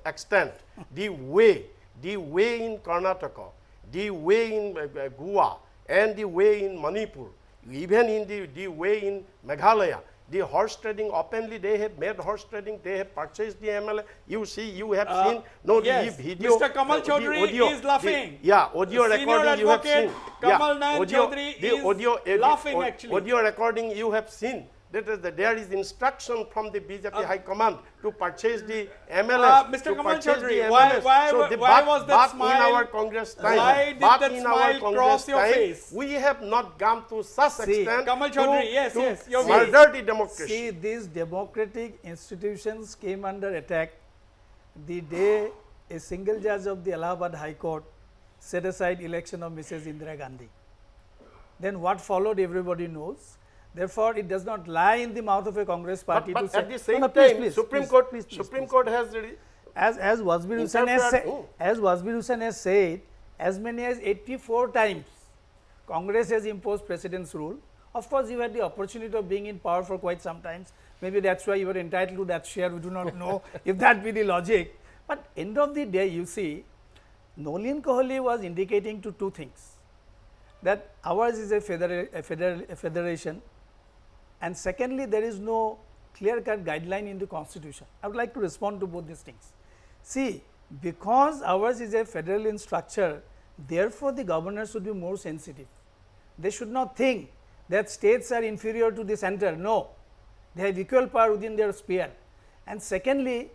Speaker 6: extent. The way in Karnataka, the way in Goa, and the way in Manipur, even in the way in Meghalaya, the horse trading openly, they have made horse trading, they have purchased the MLA. You see, you have seen,
Speaker 1: yes,
Speaker 6: the video.
Speaker 1: Mr. Kamal Chaudhary is laughing.
Speaker 6: Audio
Speaker 1: The senior
Speaker 6: recording you have
Speaker 1: advocate,
Speaker 6: seen.
Speaker 1: Kamal Nayan Chaudhary is laughing actually.
Speaker 6: Audio recording you have seen. There is instruction from the BJP High Command to purchase the MLS.
Speaker 1: Mr. Kamal Chaudhary, why was that smile?
Speaker 6: In our Congress time,
Speaker 1: Why did that smile cross your face?
Speaker 6: We have not gone to such extent
Speaker 1: Kamal Chaudhary, yes, your
Speaker 6: murder the democracy.
Speaker 3: See, these democratic institutions came under attack the day a single judge of the Allahabad High Court set aside election of Mrs. Indira Gandhi. Then what followed, everybody knows. Therefore, it does not lie in the mouth of a Congress party
Speaker 6: but
Speaker 3: to say.
Speaker 6: at the same time,
Speaker 3: please,
Speaker 6: Supreme
Speaker 3: please.
Speaker 6: Court has
Speaker 3: As Wasbir Hussain has said, as many as 84 times, Congress has imposed precedence rule. Of course, you had the opportunity of being in power for quite some time. Maybe that's why you were entitled to that share. We do not know if that be the logic. But end of the day, you see, Nolin Kohli was indicating to two things. That ours is a federation, and secondly, there is no clear-cut guideline in the constitution. I would like to respond to both these things. See, because ours is a federal in structure, therefore the governors should be more sensitive. They should not think that states are inferior to the center. No, they have equal power within their sphere. And secondly,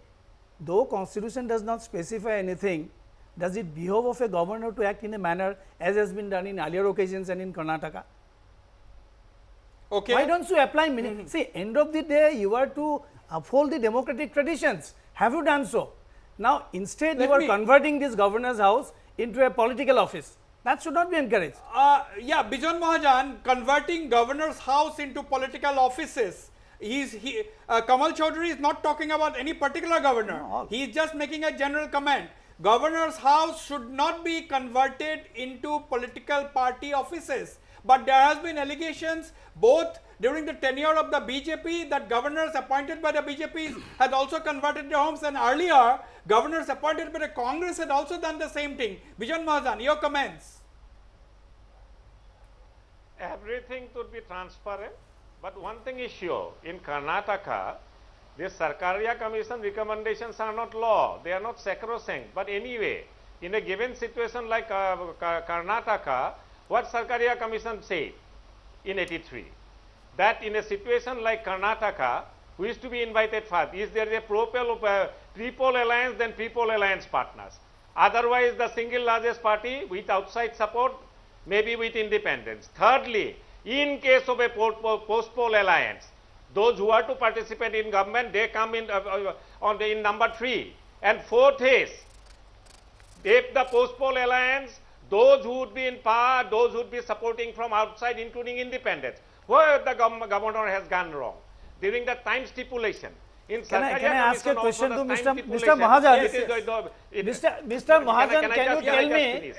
Speaker 3: though constitution does not specify anything, does it behove of a governor to act in a manner as has been done in earlier occasions and in Karnataka?
Speaker 1: Okay.
Speaker 3: Why don't you apply See, end of the day, you are to uphold the democratic traditions. Have you done so? Now, instead
Speaker 1: Let
Speaker 3: you are
Speaker 1: me-
Speaker 3: converting this governor's house into a political office. That should not be encouraged.
Speaker 1: Yeah, Bijan Mahajan converting governor's house into political offices. Kamal Chaudhary is not talking about any particular governor.
Speaker 3: No.
Speaker 1: He is just making a general comment. Governor's house should not be converted into political party offices. But there has been allegations both during the tenure of the BJP that governors appointed by the BJP had also converted their homes, and earlier governors appointed by the Congress had also done the same thing. Bijan Mahajan, your comments.
Speaker 9: Everything could be transparent, but one thing is sure, in Karnataka, this Sarkaria Commission recommendations are not law, they are not sacrosanct. But anyway, in a given situation like Karnataka, what Sarkaria Commission said in 83? That in a situation like Karnataka, who is to be invited first? Is there a pre-poll alliance, then pre-poll alliance partners? Otherwise, the single largest party with outside support, maybe with independents. Thirdly, in case of a post-poll alliance, those who are to participate in government, they come in in number 3. And fourth is, if the post-poll alliance, those who would be in power, those who would be supporting from outside, including independents, where the governor has gone wrong during the time stipulation. In
Speaker 3: Can I
Speaker 9: Sarkaria
Speaker 3: ask a
Speaker 9: Commission
Speaker 3: question
Speaker 9: also
Speaker 3: to
Speaker 9: the
Speaker 3: Mr.
Speaker 9: time
Speaker 3: Mr.
Speaker 9: stipulation,
Speaker 3: Mahajan?
Speaker 9: it is
Speaker 3: Mr. Mahajan, can you tell me?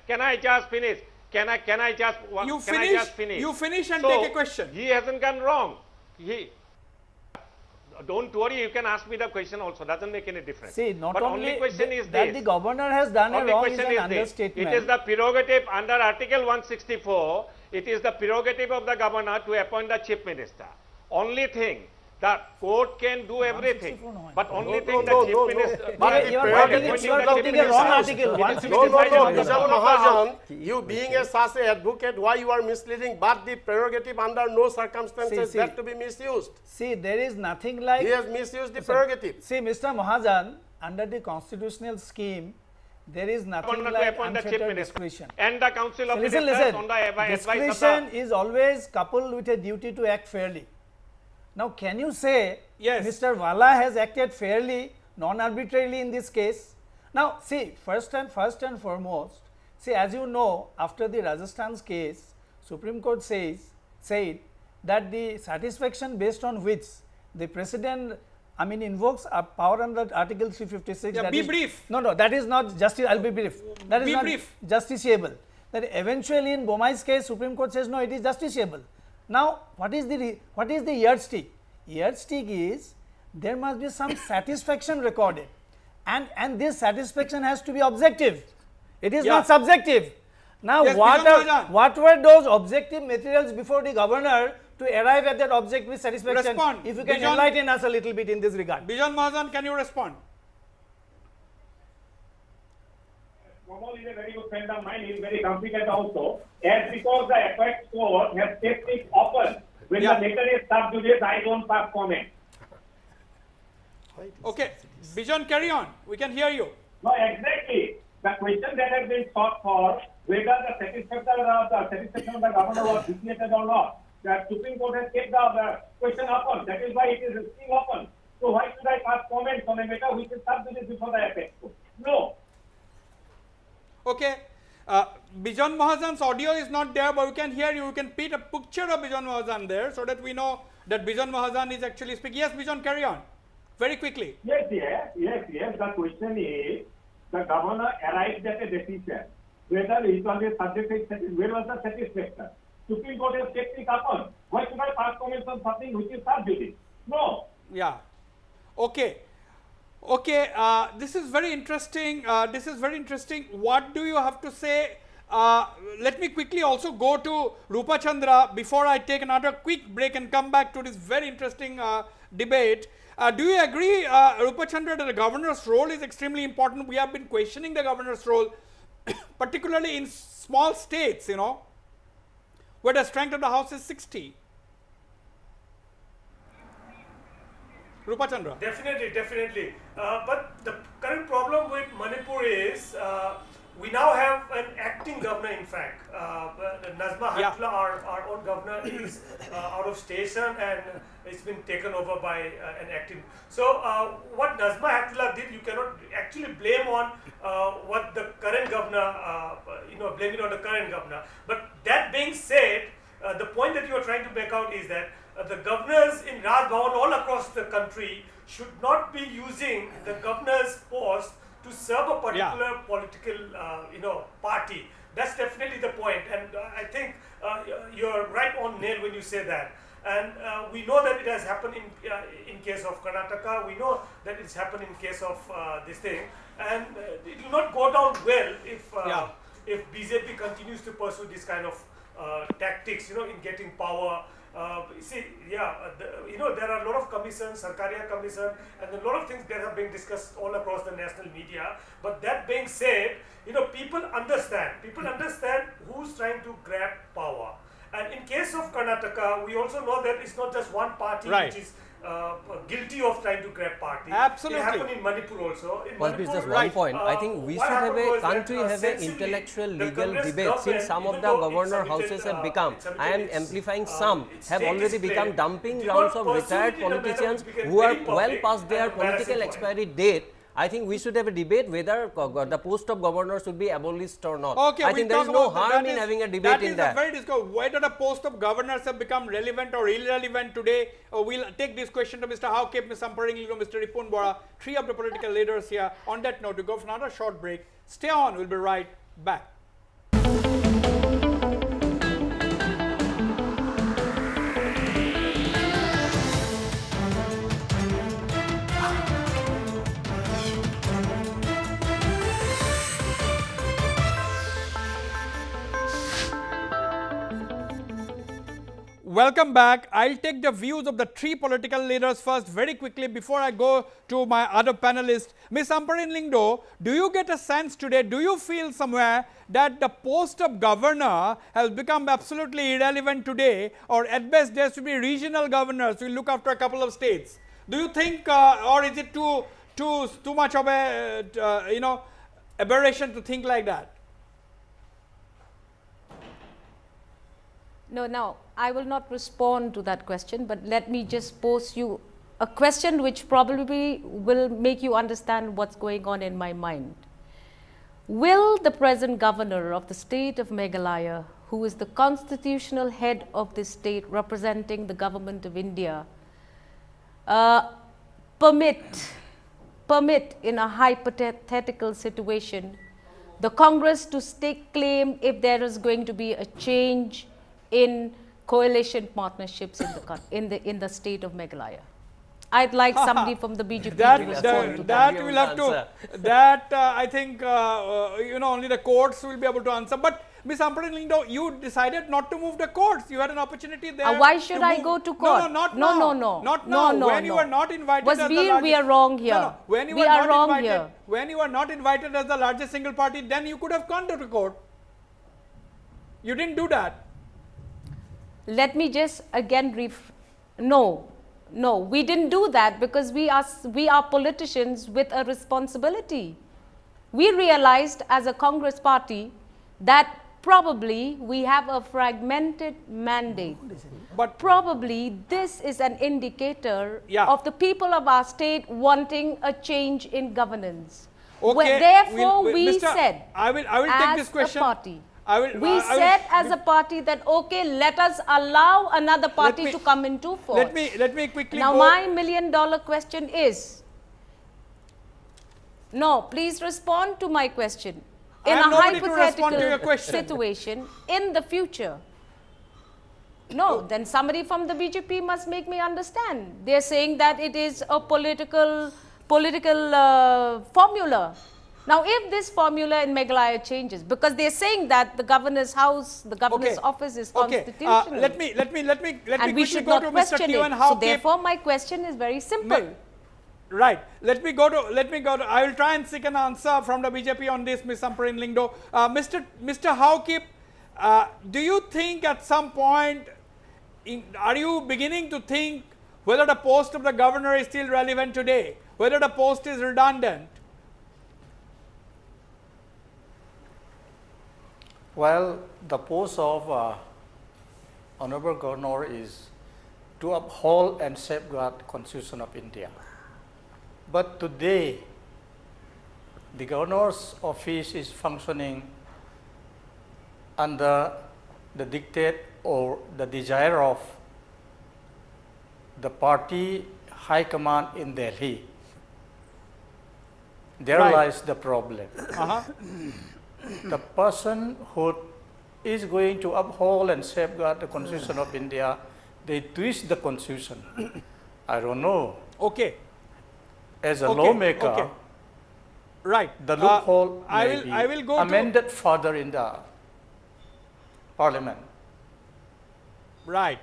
Speaker 9: Can I just finish? Can I just finish?
Speaker 1: You finish and
Speaker 9: So,
Speaker 1: take a question.
Speaker 9: He hasn't gone wrong. Don't worry, you can ask me the question also, doesn't make any difference.
Speaker 3: See, not
Speaker 9: but
Speaker 3: only
Speaker 9: question is
Speaker 3: that
Speaker 9: this.
Speaker 3: the governor has done a
Speaker 9: Only
Speaker 3: wrong is
Speaker 9: question
Speaker 3: an
Speaker 9: is this.
Speaker 3: understatement.
Speaker 9: It is the prerogative under Article 164, it is the prerogative of the governor to appoint the chief minister. Only thing, the court can do everything,
Speaker 3: 164 no,
Speaker 9: but only
Speaker 6: no,
Speaker 9: thing
Speaker 6: no,
Speaker 9: the chief
Speaker 6: no.
Speaker 9: minister.
Speaker 6: But
Speaker 3: You are
Speaker 6: prerogative-
Speaker 3: quoting a wrong article.
Speaker 6: No,
Speaker 3: 165
Speaker 6: Mr. Mahajan, you being a such an advocate, why you are misleading? But the prerogative under no circumstances
Speaker 3: See.
Speaker 6: that to be misused.
Speaker 3: See, there is nothing like.
Speaker 6: He has misused the prerogative.
Speaker 3: See, Mr. Mahajan, under the constitutional scheme, there is nothing
Speaker 9: Governor to
Speaker 3: like
Speaker 9: appoint the chief
Speaker 3: unfettered
Speaker 9: minister
Speaker 3: discretion.
Speaker 9: and the council of
Speaker 3: Listen,
Speaker 9: ministers on the advice of
Speaker 3: discretion
Speaker 9: the.
Speaker 3: is always coupled with a duty to act fairly. Now, can you say
Speaker 1: Yes.
Speaker 3: Mr. Vala has acted fairly, non-arbitrarily in this case? Now, see, first and foremost, see, as you know, after the Rajasthan's case, Supreme Court said that the satisfaction based on which the President, invokes a power under Article 356.
Speaker 1: Yeah,
Speaker 3: that
Speaker 1: be
Speaker 3: is-
Speaker 1: brief.
Speaker 3: No, that is not justice. I'll be brief. That is
Speaker 1: Be
Speaker 3: not
Speaker 1: brief.
Speaker 3: justiciable. That eventually in Bomai's case, Supreme Court says no, it is justiciable. Now, what is the yardstick? Yardstick is there must be some satisfaction recorded, and this satisfaction has to be objective. It is
Speaker 1: Yeah.
Speaker 3: not subjective. Now,
Speaker 1: Yes,
Speaker 3: what
Speaker 1: Bijan Mahajan.
Speaker 3: what were those objective materials before the governor to arrive at that objective satisfaction?
Speaker 1: Respond.
Speaker 3: If you can
Speaker 1: Bijan-
Speaker 3: enlighten us a little bit in this regard.
Speaker 1: Bijan Mahajan, can you respond?
Speaker 10: Kamal is a very good friend of mine. He is very competent also. And because the apex court has kept it open, when
Speaker 1: Yeah.
Speaker 10: the matter is sub judice, I don't pass comment.
Speaker 1: Okay, Bijan, carry on. We can hear you.
Speaker 10: No, exactly. The question that has been sought for whether the satisfaction of the governor was defeated or not. The Supreme Court has kept the question open. That is why it is still open. So why should I pass comment on a matter which is sub judice before the apex court? No.
Speaker 1: Okay. Bijan Mahajan's audio is not there, but we can hear you. We can paint a picture of Bijan Mahajan there so that we know that Bijan Mahajan is actually speaking. Yes, Bijan, carry on. Very quickly.
Speaker 10: Yes. The question is, the governor arrived at a decision whether it was a subject, where was the satisfaction? Supreme Court has kept it open. Why should I pass comments on something which is sub judice? No.
Speaker 1: Yeah. Okay. Okay. This is very interesting. What do you have to say? Let me quickly also go to Rupa Chandra before I take another quick break and come back to this very interesting debate. Do you agree, Rupa Chandra, that the governor's role is extremely important? We have been questioning the governor's role, particularly in small states, where the strength of the house is 60. Rupa Chandra.
Speaker 5: Definitely. But the current problem with Manipur is we now have an acting governor, in fact, Nazma
Speaker 1: Yeah.
Speaker 5: Hatla, our own governor, is out of station and it's been taken over by an acting. So what Nazma Hatla did, you cannot actually blame on what the current governor, blame it on the current governor. But that being said, the point that you are trying to make out is that the governors in Raj Bhavan all across the country should not be using the governor's post to serve a particular political, party. That's definitely the point, and I think you're right on nail when you say that. And we know that it has happened in case of Karnataka. We know that it's happened in case of this thing, and it will not go down well if BJP continues to pursue this kind of tactics, in getting power. There are a lot of commissions, Sarkaria Commission, and a lot of things that have been discussed all across the national media. But that being said, people understand who's trying to grab power. And in case of Karnataka, we also know that it's not just one party which is guilty of trying to grab party.
Speaker 1: Absolutely.
Speaker 5: It happened in Manipur also. In
Speaker 7: Well, just one point. I think we should have a country have an intellectual legal debate, since some of the governor houses have become, I am amplifying some, have already become dumping grounds of retired politicians who are well past their political expiry date. I think we should have a debate whether the post of governor should be abolished or not.
Speaker 1: Okay,
Speaker 7: I think there is no harm in having a debate in that.
Speaker 1: That is very whether the post of governors have become relevant or irrelevant today. We'll take this question to Mr. Haukip, Ms. Samparing Lingdo, Mr. Ripun Bora, three of the political leaders here. On that note, we go for another short break. Stay on, we'll be right back. Welcome back. I'll take the views of the three political leaders first very quickly before I go to my other panelists. Ms. Samparing Lingdo, do you get a sense today, do you feel somewhere that the post of governor has become absolutely irrelevant today, or at best there should be regional governors who will look after a couple of states? Do you think, or is it too much of a, aberration to think like that?
Speaker 4: No, I will not respond to that question, but let me just pose you a question which probably will make you understand what's going on in my mind. Will the present governor of the state of Meghalaya, who is the constitutional head of this state representing the government of India, permit in a hypothetical situation the Congress to stake claim if there is going to be a change in coalition partnerships in the state of Meghalaya? I'd like somebody from the BJP to respond to that.
Speaker 1: That will have to, I think, only the courts will be able to answer. But Ms. Samparing Lingdo, you decided not to move the courts. You had an opportunity there.
Speaker 4: Why should I go to court?
Speaker 1: No, not now. Not now. When you were not invited as the largest...
Speaker 4: we are wrong here.
Speaker 1: When you
Speaker 4: we
Speaker 1: were
Speaker 4: are
Speaker 1: not
Speaker 4: wrong
Speaker 1: invited,
Speaker 4: here.
Speaker 1: When you were not invited as the largest single party, then you could have gone to the court. You didn't do that.
Speaker 4: Let me just again no, we didn't do that because we are politicians with a responsibility. We realized as a Congress party that probably we have a fragmented mandate. But probably this is an indicator of the people of our state wanting a change in governance.
Speaker 1: Okay,
Speaker 4: therefore, we said,
Speaker 1: I will take this question.
Speaker 4: As a party, we said as a party that, okay, let us allow another party to come into force.
Speaker 1: Let me quickly
Speaker 4: now, my $1 million question is, no, please respond to my question. In a hypothetical situation in the future. No, then somebody from the BJP must make me understand. They are saying that it is a political formula. Now, if this formula in Meghalaya changes, because they are saying that the governor's house, the governor's office is constitutional.
Speaker 1: Let me
Speaker 4: and we should not question it. So therefore, my question is very simple.
Speaker 1: Right. Let me go to. I will try and seek an answer from the BJP on this, Ms. Samparing Lingdo. Mr. Haukip, do you think at some point, are you beginning to think whether the post of the governor is still relevant today? Whether the post is redundant?
Speaker 8: Well, the post of Honorable Governor is to uphold and safeguard the Constitution of India. But today, the Governor's office is functioning under the dictate or the desire of the party high command in Delhi. There
Speaker 1: Right.
Speaker 8: lies the problem. The person who is going to uphold and safeguard the Constitution of India, they twist the Constitution. I don't know.
Speaker 1: Okay.
Speaker 8: As a
Speaker 1: Okay,
Speaker 8: lawmaker,
Speaker 1: okay. Right.
Speaker 8: the loophole
Speaker 1: I
Speaker 8: may
Speaker 1: will-
Speaker 8: be
Speaker 1: I will go to-
Speaker 8: amended further in the parliament.
Speaker 1: Right.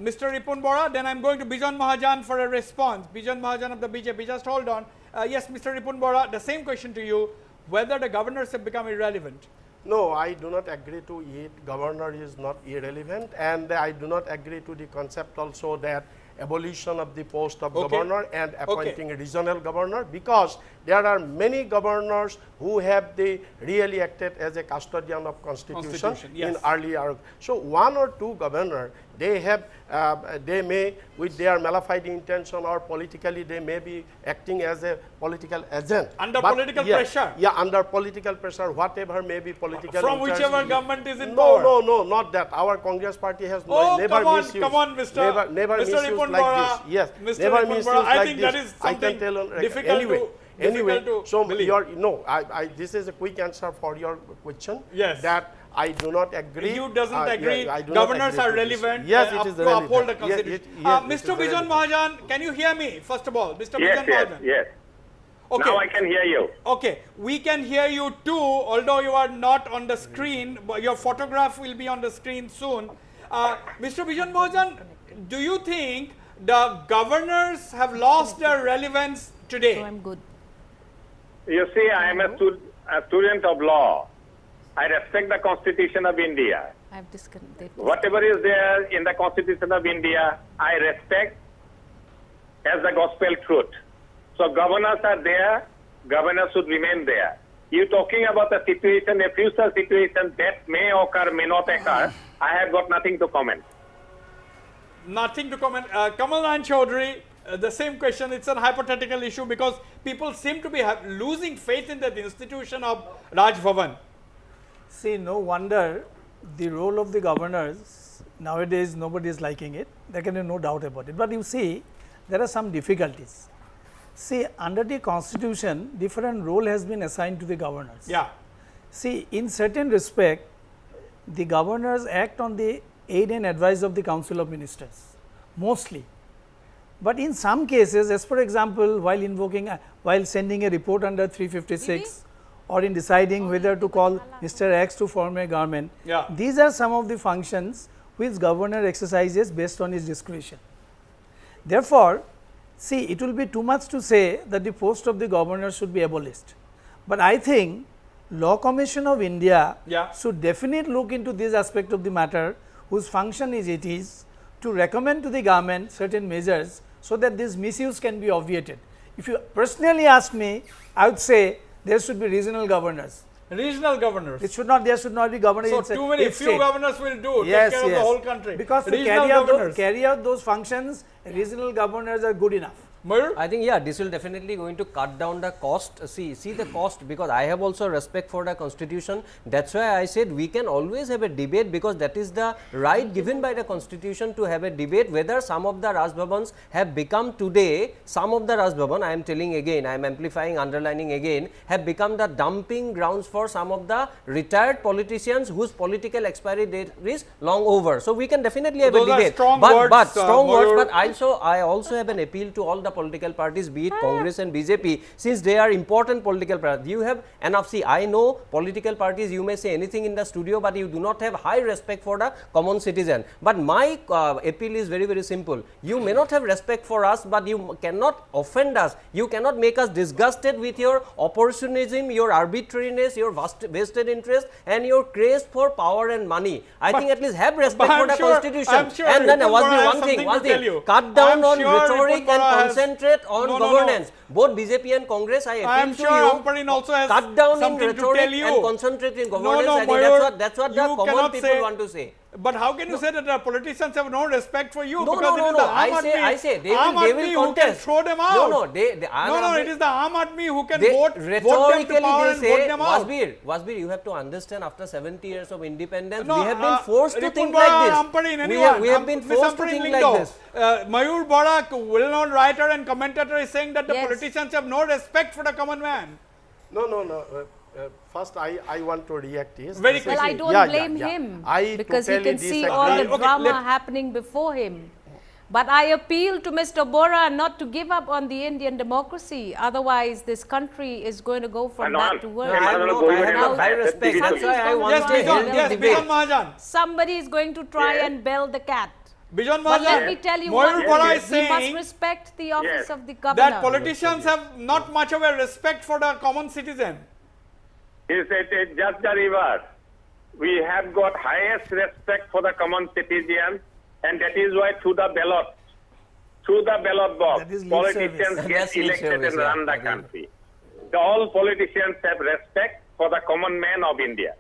Speaker 1: Mr. Ripun Bora, then I'm going to Bijan Mahajan for a response. Bijan Mahajan of the BJP, just hold on. Yes, Mr. Ripun Bora, the same question to you, whether the governors have become irrelevant.
Speaker 6: No, I do not agree to it. Governor is not irrelevant, and I do not agree to the concept also that abolition of the post of
Speaker 1: Okay.
Speaker 6: governor and appointing a regional governor, because there are many governors who have really acted as a custodian of constitution,
Speaker 1: Yes.
Speaker 6: in earlier. So one or two governor, they have, they may, with their malafide intention or politically, they may be acting as a political agent.
Speaker 1: Under
Speaker 6: But
Speaker 1: political
Speaker 6: yeah,
Speaker 1: pressure.
Speaker 6: Yeah, under political pressure, whatever may be political
Speaker 1: From
Speaker 6: interest.
Speaker 1: whichever government is in
Speaker 6: No,
Speaker 1: power.
Speaker 6: no, no, not that. Our Congress party has
Speaker 1: Oh,
Speaker 6: never
Speaker 1: come on,
Speaker 6: misused.
Speaker 1: come on, Mr.
Speaker 6: Never
Speaker 1: Mr.
Speaker 6: misused
Speaker 1: Ripun
Speaker 6: like
Speaker 1: Bora.
Speaker 6: this. Yes,
Speaker 1: Mr.
Speaker 6: never
Speaker 1: Ripun
Speaker 6: misused
Speaker 1: Bora, I
Speaker 6: like
Speaker 1: think
Speaker 6: this.
Speaker 1: that is
Speaker 6: I
Speaker 1: something
Speaker 6: can tell on
Speaker 1: difficult
Speaker 6: anyway.
Speaker 1: to-
Speaker 6: Anyway,
Speaker 1: difficult to
Speaker 6: so
Speaker 1: believe.
Speaker 6: this is a quick answer for your question.
Speaker 1: Yes.
Speaker 6: That I do not agree.
Speaker 1: You doesn't agree,
Speaker 6: I do not
Speaker 1: governors
Speaker 6: agree
Speaker 1: are
Speaker 6: to this.
Speaker 1: relevant
Speaker 6: Yes,
Speaker 1: up
Speaker 6: it is
Speaker 1: to
Speaker 6: relevant.
Speaker 1: uphold the
Speaker 6: Yes,
Speaker 1: constitution.
Speaker 6: yes, it
Speaker 1: Mr.
Speaker 6: is
Speaker 1: Bijan
Speaker 6: relevant.
Speaker 1: Mahajan, can you hear me, first of all? Mr.
Speaker 11: Yes,
Speaker 1: Bijan
Speaker 11: yes,
Speaker 1: Mahajan.
Speaker 11: yes.
Speaker 1: Okay.
Speaker 11: Now I can hear you.
Speaker 1: Okay, we can hear you too, although you are not on the screen, but your photograph will be on the screen soon. Mr. Bijan Mahajan, do you think the governors have lost their relevance today?
Speaker 4: So I'm good.
Speaker 11: You see, I am a student of law. I respect the Constitution of India.
Speaker 4: I've disconnected.
Speaker 11: Whatever is there in the Constitution of India, I respect as the gospel truth. So governors are there, governors should remain there. You talking about a situation, a future situation that may occur, may not occur, I have got nothing to comment.
Speaker 1: Nothing to comment. Kamal Nayan Chaudhary, the same question. It's a hypothetical issue because people seem to be losing faith in the institution of Raj Bhavan.
Speaker 3: See, no wonder the role of the governors nowadays nobody is liking it. There can be no doubt about it. But you see, there are some difficulties. See, under the constitution, different role has been assigned to the governors.
Speaker 1: Yeah.
Speaker 3: See, in certain respect, the governors act on the aid and advice of the Council of Ministers, mostly. But in some cases, as for example, while sending a report under 356, or in deciding whether to call Mr. X to form a government,
Speaker 1: Yeah.
Speaker 3: these are some of the functions which governor exercises based on his discretion. Therefore, see, it will be too much to say that the post of the governor should be abolished. But I think Law Commission of India
Speaker 1: Yeah.
Speaker 3: should definitely look into this aspect of the matter, whose function it is to recommend to the government certain measures so that this misuse can be obviated. If you personally ask me, I would say there should be regional governors.
Speaker 1: Regional governors.
Speaker 3: There should not be governors.
Speaker 1: So
Speaker 3: in
Speaker 1: too many,
Speaker 3: each
Speaker 1: few
Speaker 3: state.
Speaker 1: governors will do,
Speaker 3: Yes,
Speaker 1: take care of
Speaker 3: yes.
Speaker 1: the whole country.
Speaker 3: Because to
Speaker 1: regional governors.
Speaker 3: carry out those functions, regional governors are good enough.
Speaker 1: Mayur?
Speaker 7: I think, yeah, this will definitely going to cut down the cost. See the cost, because I have also respect for the constitution. That's why I said we can always have a debate, because that is the right given by the constitution to have a debate whether some of the Raj Bhavans have become today, some of the Raj Bhavan, I am telling again, I am amplifying, underlining again, have become the dumping grounds for some of the retired politicians whose political expiry date is long over. So we can definitely have
Speaker 1: Those
Speaker 7: a
Speaker 1: are
Speaker 7: debate.
Speaker 1: strong
Speaker 7: But
Speaker 1: words,
Speaker 7: strong words,
Speaker 1: Mayur.
Speaker 7: but I also have an appeal to all the political parties, be it Congress and BJP, since they are important political parties. You have enough. See, I know political parties, you may say anything in the studio, but you do not have high respect for the common citizen. But my appeal is very, very simple. You may not have respect for us, but you cannot offend us. You cannot make us disgusted with your opportunism, your arbitrariness, your vested interest, and your craze for power and money. I think at least have respect
Speaker 1: but
Speaker 7: for
Speaker 1: I'm
Speaker 7: the
Speaker 1: sure-
Speaker 7: constitution.
Speaker 1: I'm sure
Speaker 7: And then
Speaker 1: Ripun Bora has
Speaker 7: one thing,
Speaker 1: something to tell you.
Speaker 7: cut down
Speaker 1: I'm
Speaker 7: on
Speaker 1: sure
Speaker 7: rhetoric
Speaker 1: Ripun Bora
Speaker 7: and
Speaker 1: has
Speaker 7: concept concentrate on governance. Both BJP and Congress, I
Speaker 1: am
Speaker 7: appeal
Speaker 1: sure
Speaker 7: to you,
Speaker 1: Amparin also has
Speaker 7: cut down in
Speaker 1: something to
Speaker 7: rhetoric
Speaker 1: tell you.
Speaker 7: and concentrate in governance.
Speaker 1: No,
Speaker 7: I think
Speaker 1: Mayur,
Speaker 7: that's what the
Speaker 1: you
Speaker 7: common
Speaker 1: cannot
Speaker 7: people
Speaker 1: say-
Speaker 7: want to say.
Speaker 1: But how can you say that the politicians have no respect for you?
Speaker 7: No,
Speaker 1: because
Speaker 7: no,
Speaker 1: it is
Speaker 7: no,
Speaker 1: the
Speaker 7: no. I say they
Speaker 1: Aam
Speaker 7: will
Speaker 1: Aadmi who can
Speaker 7: contest.
Speaker 1: throw them out.
Speaker 7: No, no,
Speaker 1: it is the Aam Aadmi who can
Speaker 7: they
Speaker 1: vote them
Speaker 7: rhetorically
Speaker 1: to power
Speaker 7: they
Speaker 1: and
Speaker 7: say,
Speaker 1: vote them out.
Speaker 7: Wasbir, you have to understand after 70 years of independence,
Speaker 1: No,
Speaker 7: we have been forced to
Speaker 1: Ripun
Speaker 7: think
Speaker 1: Bora,
Speaker 7: like this.
Speaker 1: Amparin,
Speaker 7: We
Speaker 1: anyone,
Speaker 7: have been
Speaker 1: Miss
Speaker 7: forced to
Speaker 1: Amparin
Speaker 7: think
Speaker 1: Lindo,
Speaker 7: like this.
Speaker 1: Mayur Bora, well-known writer and commentator, is saying that the
Speaker 4: Yes.
Speaker 1: politicians have no respect for the common man.
Speaker 6: No. First, I want to react. Is
Speaker 1: Very
Speaker 6: this
Speaker 4: Well,
Speaker 6: is-
Speaker 4: I don't
Speaker 6: yeah,
Speaker 4: blame
Speaker 6: yeah.
Speaker 4: him
Speaker 6: I
Speaker 4: because he
Speaker 6: totally
Speaker 4: can see
Speaker 6: disagree.
Speaker 4: all the
Speaker 1: Okay,
Speaker 4: drama
Speaker 1: let-
Speaker 4: happening before him. But I appeal to Mr. Bora not to give up on the Indian democracy. Otherwise, this country is going to go from bad to worse.
Speaker 7: I have not high respect. That's why I want
Speaker 1: Yes,
Speaker 7: a
Speaker 1: Bijon,
Speaker 7: healthy
Speaker 1: yes,
Speaker 7: debate.
Speaker 1: Bijon Mahajan.
Speaker 4: Somebody is going to try and bell the cat.
Speaker 1: Bijon
Speaker 4: But let
Speaker 1: Mahajan,
Speaker 4: me tell you
Speaker 1: Mayur
Speaker 4: one
Speaker 1: Bora
Speaker 4: thing.
Speaker 1: is
Speaker 4: We must
Speaker 1: saying
Speaker 4: respect the office
Speaker 11: Yes.
Speaker 4: of the governor.
Speaker 1: that politicians have not much of a respect for the common citizen.
Speaker 11: He said it's just the reverse. We have got highest respect for the common citizen, and that is why through the ballot box,
Speaker 3: That is lip
Speaker 11: politicians
Speaker 3: service.
Speaker 11: get
Speaker 7: That's lip
Speaker 11: elected
Speaker 7: service,
Speaker 11: and
Speaker 7: yeah.
Speaker 11: run the
Speaker 7: I agree.
Speaker 11: country. All politicians have respect for the common man of India.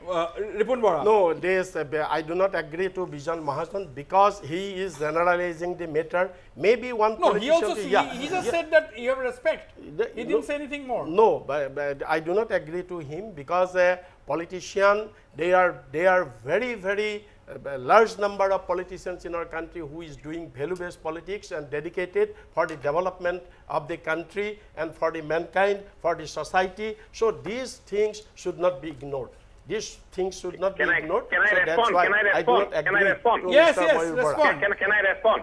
Speaker 1: Ripun Bora.
Speaker 6: No, this I do not agree to Bijan Mahajan because he is generalizing the matter. Maybe one
Speaker 1: No, he
Speaker 6: politician.
Speaker 1: also
Speaker 6: yeah,
Speaker 1: he just
Speaker 6: yeah.
Speaker 1: said that you have respect. He didn't
Speaker 6: No.
Speaker 1: say anything more.
Speaker 6: No, but I do not agree to him because politician they are very large number of politicians in our country who is doing value-based politics and dedicated for the development of the country and for the mankind, for the society. So these things should not be ignored. These things should not
Speaker 11: Can
Speaker 6: be
Speaker 11: I-
Speaker 6: ignored.
Speaker 11: can I
Speaker 6: so
Speaker 11: respond?
Speaker 6: that's why
Speaker 11: Can I
Speaker 6: do
Speaker 11: respond?
Speaker 6: not
Speaker 11: Can I
Speaker 6: agree
Speaker 11: respond?
Speaker 6: to
Speaker 1: Yes,
Speaker 6: Mr.
Speaker 1: yes,
Speaker 6: Mayur Bora.
Speaker 1: respond.
Speaker 11: Can I respond?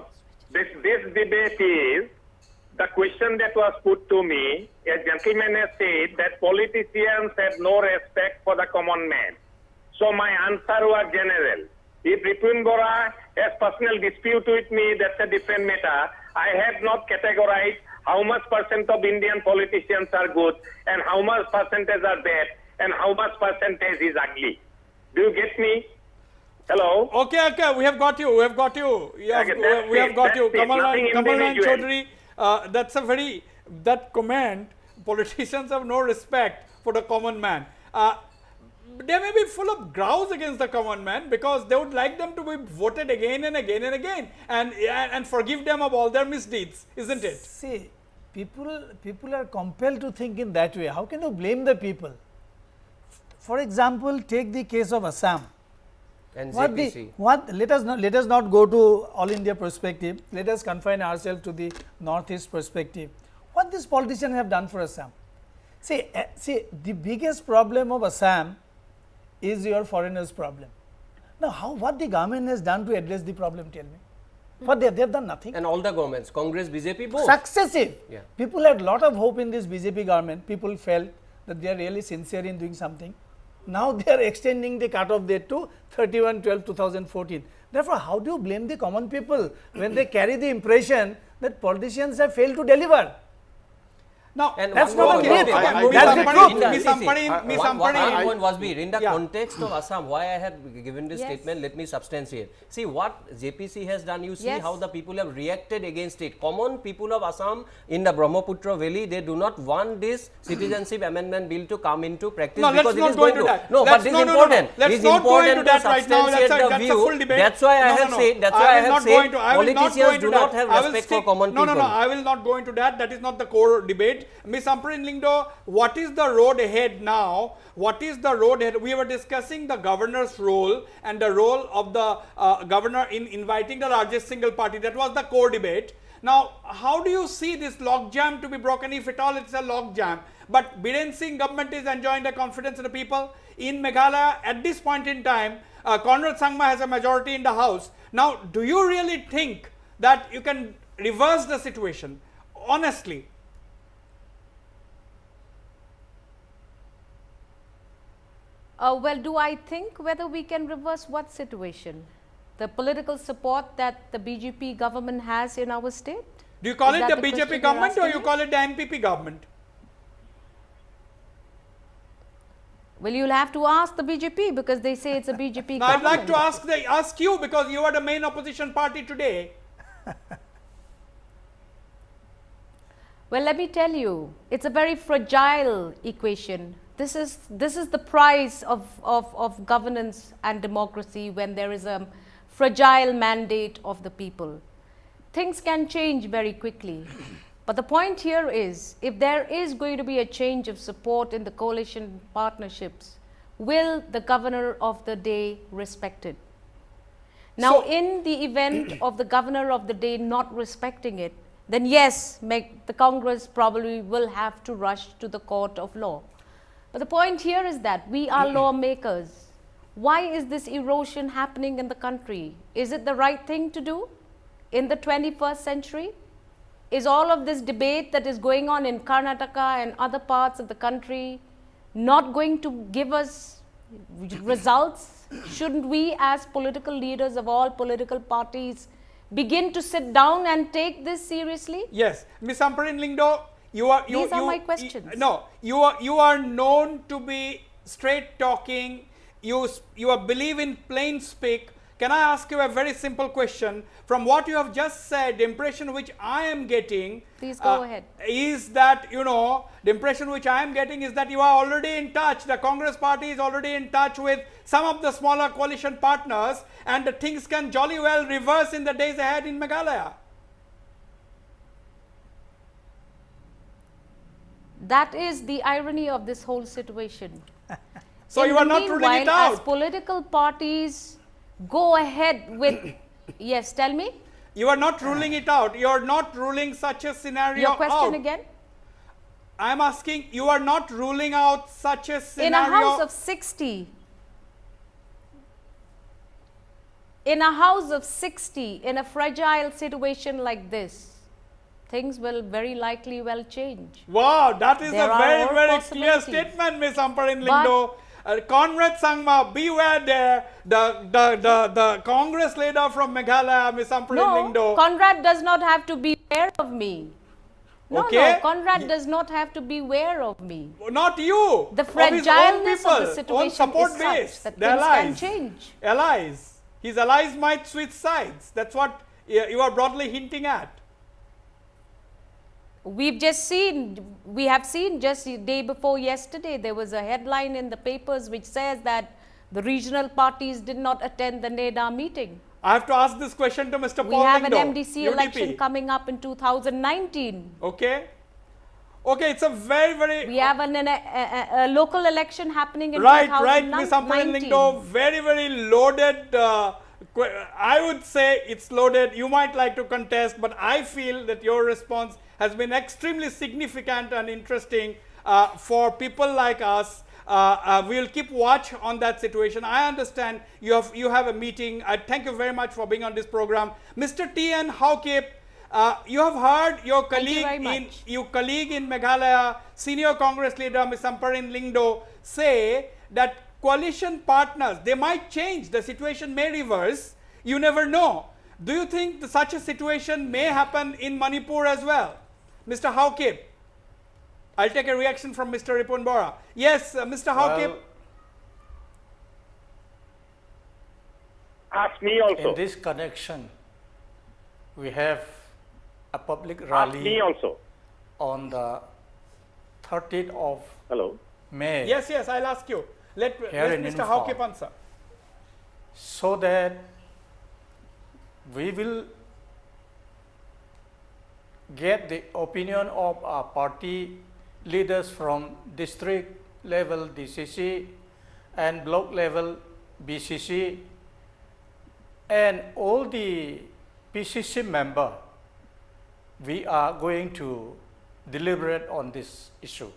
Speaker 11: This debate is the question that was put to me. A gentleman has said that politicians have no respect for the common man. So my answer was general. If Ripun Bora has personal dispute with me, that's a different matter. I have not categorized how much percent of Indian politicians are good and how much percentage are bad and how much percentage is ugly. Do you get me? Hello?
Speaker 1: Okay, we have got you. We have got you.
Speaker 11: Okay, that's
Speaker 1: We have
Speaker 11: it,
Speaker 1: got you.
Speaker 11: that's it, nothing
Speaker 1: Kamalran
Speaker 11: individual.
Speaker 1: Chaudhary, that's a very, that comment, politicians have no respect for the common man. They may be full of grouse against the common man because they would like them to be voted again and again and again and forgive them of all their misdeeds, isn't it?
Speaker 3: See, people are compelled to think in that way. How can you blame the people? For example, take the case of Assam.
Speaker 7: And
Speaker 3: Let us not go to all India perspective. Let us confine ourselves to the northeast perspective. What these politicians have done for Assam? See, the biggest problem of Assam is your foreigners' problem. Now, what the government has done to address the problem? Tell me. What they have done? Nothing.
Speaker 7: And all the governments, Congress, BJP, both.
Speaker 3: Successive.
Speaker 7: Yeah.
Speaker 3: People had lot of hope in this BJP government. People felt that they are really sincere in doing something. Now they are extending the cut-off date to 31/12/2014. Therefore, how do you blame the common people when they carry the impression that politicians have failed to deliver?
Speaker 1: Now,
Speaker 7: And
Speaker 3: That's
Speaker 7: one
Speaker 3: not
Speaker 7: more
Speaker 3: a
Speaker 7: thing.
Speaker 3: myth.
Speaker 7: One
Speaker 3: That's
Speaker 7: more
Speaker 3: the
Speaker 7: thing.
Speaker 3: truth.
Speaker 1: Miss
Speaker 7: See,
Speaker 1: Amparin, Miss
Speaker 7: one
Speaker 1: Amparin.
Speaker 7: point was be in the
Speaker 1: Yeah.
Speaker 7: context of Assam, why I have given this
Speaker 4: Yes.
Speaker 7: statement, let me substantiate. See what JPC has done, you see
Speaker 4: Yes.
Speaker 7: how the people have reacted against it. Common people of Assam in the Brahmaputra Valley, they do not want this citizenship amendment bill to come into practice
Speaker 1: No, let's
Speaker 7: because it
Speaker 1: not
Speaker 7: is
Speaker 1: go
Speaker 7: going
Speaker 1: into
Speaker 7: to.
Speaker 1: that.
Speaker 7: No,
Speaker 1: Let's-
Speaker 7: but this
Speaker 1: no,
Speaker 7: is
Speaker 1: no, no, no.
Speaker 7: important.
Speaker 1: Let's
Speaker 7: It's
Speaker 1: not go into
Speaker 7: important to
Speaker 1: that right now.
Speaker 7: substantiate
Speaker 1: That's a
Speaker 7: the
Speaker 1: full
Speaker 7: view.
Speaker 1: debate.
Speaker 7: That's why I
Speaker 1: No,
Speaker 7: have
Speaker 1: no, no.
Speaker 7: said. That's why I
Speaker 1: will
Speaker 7: have
Speaker 1: not
Speaker 7: said
Speaker 1: go into- I will not go
Speaker 7: politicians
Speaker 1: into
Speaker 7: do
Speaker 1: that.
Speaker 7: not have
Speaker 1: I will
Speaker 7: respect
Speaker 1: stick-
Speaker 7: for common
Speaker 1: no,
Speaker 7: people.
Speaker 1: No, I will not go into that. That is not the core debate. Ms. Amparin Lingdo, what is the road ahead now? What is the road ahead? We were discussing the governor's role and the role of the governor in inviting the largest single party. That was the core debate. Now, how do you see this logjam to be broken, if at all it's a logjam? But Biren Singh government is enjoying the confidence of the people. In Meghalaya, at this point in time, Conrad Sangma has a majority in the house. Now, do you really think that you can reverse the situation? Honestly.
Speaker 4: Well, do I think whether we can reverse what situation? The political support that the BJP government has in our state?
Speaker 1: Do you call
Speaker 4: Is
Speaker 1: it
Speaker 4: that
Speaker 1: the
Speaker 4: the
Speaker 1: BJP
Speaker 4: question
Speaker 1: government
Speaker 4: you're
Speaker 1: or you
Speaker 4: asking
Speaker 1: call it the NPP government?
Speaker 4: Well, you'll have to ask the BJP because they say it's a BJP
Speaker 1: Now, I'd
Speaker 4: government.
Speaker 1: like to ask you because you are the main opposition party today.
Speaker 4: Well, let me tell you, it's a very fragile equation. This is the price of governance and democracy when there is a fragile mandate of the people. Things can change very quickly. But the point here is, if there is going to be a change of support in the coalition partnerships, will the governor of the day respect it? Now, in the event of the governor of the day not respecting it, then yes, the Congress probably will have to rush to the court of law. But the point here is that we are lawmakers. Why is this erosion happening in the country? Is it the right thing to do in the 21st century? Is all of this debate that is going on in Karnataka and other parts of the country not going to give us results? Shouldn't we, as political leaders of all political parties, begin to sit down and take this seriously?
Speaker 1: Yes, Ms. Amparin Lingdo,
Speaker 4: These are my questions.
Speaker 1: You are known to be straight talking. You believe in plain speak. Can I ask you a very simple question? From what you have just said, the impression which I am getting,
Speaker 4: please go ahead,
Speaker 1: is that, the impression which I am getting is that you are already in touch. The Congress party is already in touch with some of the smaller coalition partners, and the things can jolly well reverse in the days ahead in Meghalaya.
Speaker 4: That is the irony of this whole situation.
Speaker 1: So you are not ruling it out.
Speaker 4: As political parties go ahead with, yes, tell me.
Speaker 1: You are not ruling it out. You are not ruling such a scenario out.
Speaker 4: Your question again?
Speaker 1: I am asking, you are not ruling out such a scenario.
Speaker 4: In a house of 60, in a fragile situation like this, things will very likely change.
Speaker 1: Wow, that is a very, very clear statement, Ms. Amparin Lingdo. Conrad Sangma, beware there. The Congress leader from Meghalaya, Ms. Amparin Lingdo.
Speaker 4: No, Conrad does not have to be aware of me. No, Conrad does not have to be aware of me.
Speaker 1: Not you.
Speaker 4: The fragileness of the situation
Speaker 1: support
Speaker 4: is
Speaker 1: base.
Speaker 4: such that things can change.
Speaker 1: Allies. His allies might switch sides. That's what you are broadly hinting at.
Speaker 4: We have seen just the day before yesterday, there was a headline in the papers which says that the regional parties did not attend the NEDA meeting.
Speaker 1: I have to ask this question to Mr. Paul Lingdo.
Speaker 4: We have an MDC election coming up in 2019.
Speaker 1: Okay. Okay, it's a very, very...
Speaker 4: We have a local election happening in 2019.
Speaker 1: Right, Ms. Amparin Lingdo, very, very loaded. I would say it's loaded. You might like to contest, but I feel that your response has been extremely significant and interesting for people like us. We will keep watch on that situation. I understand you have a meeting. I thank you very much for being on this program. Mr. T.N. Haukip, you have heard your colleague in Meghalaya, senior Congress leader Ms. Amparin Lingdo, say that coalition partners, they might change. The situation may reverse. You never know. Do you think such a situation may happen in Manipur as well? Mr. Haukip, I'll take a reaction from Mr. Ripun Bora. Yes, Mr. Haukip.
Speaker 11: Ask me also.
Speaker 8: In this connection, we have a public
Speaker 11: Ask me
Speaker 8: rally
Speaker 11: also.
Speaker 8: on the 30th of May.
Speaker 1: Yes, I'll ask you. Let Mr. Haukip answer.
Speaker 8: So that we will get the opinion of our party leaders from district level DCC and block level BCC and all the PCC member. We are going to deliberate on this issue.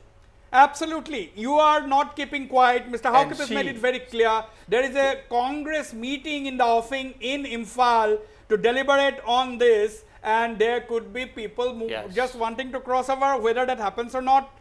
Speaker 1: Absolutely. You are not keeping quiet. Mr. Haukip has made it very clear. There is a Congress meeting in the offing in Imphal to deliberate on this, and there could be people just wanting to cross over. Whether that happens or not,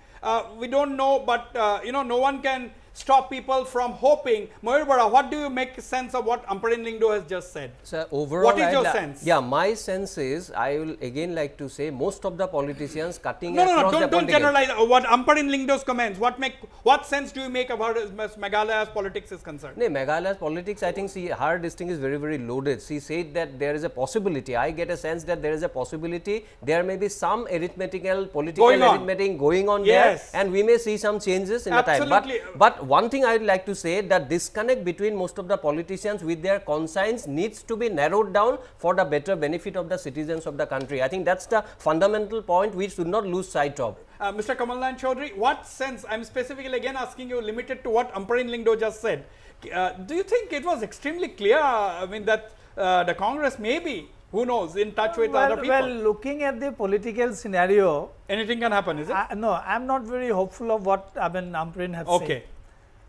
Speaker 1: we don't know, but no one can stop people from hoping. Mayur Bora, what do you make sense of what Amparin Lingdo has just said?
Speaker 7: So overall,
Speaker 1: What is your sense?
Speaker 7: Yeah, my sense is, I will again like to say, most of the politicians cutting
Speaker 1: No,
Speaker 7: across the
Speaker 1: don't
Speaker 7: political.
Speaker 1: generalize what Amparin Lingdo's comments. What sense do you make about Meghalaya's politics is concerned?
Speaker 7: No, Meghalaya's politics, I think her this thing is very, very loaded. She said that there is a possibility. I get a sense that there is a possibility. There may be some arithmetical, political arithmetic going on
Speaker 1: Yes.
Speaker 7: there, and we may see some changes in
Speaker 1: Absolutely.
Speaker 7: the time. But one thing I would like to say, that disconnect between most of the politicians with their conscience needs to be narrowed down for the better benefit of the citizens of the country. I think that's the fundamental point we should not lose sight of.
Speaker 1: Mr. Kamalnayan Chaudhary, what sense, I am specifically again asking you, limited to what Amparin Lingdo just said, do you think it was extremely clear, I mean, that the Congress may be, who knows, in touch with other people?
Speaker 3: Well, looking at the political scenario,
Speaker 1: anything can happen, is it?
Speaker 3: no, I am not very hopeful of what Amparin have
Speaker 1: Okay.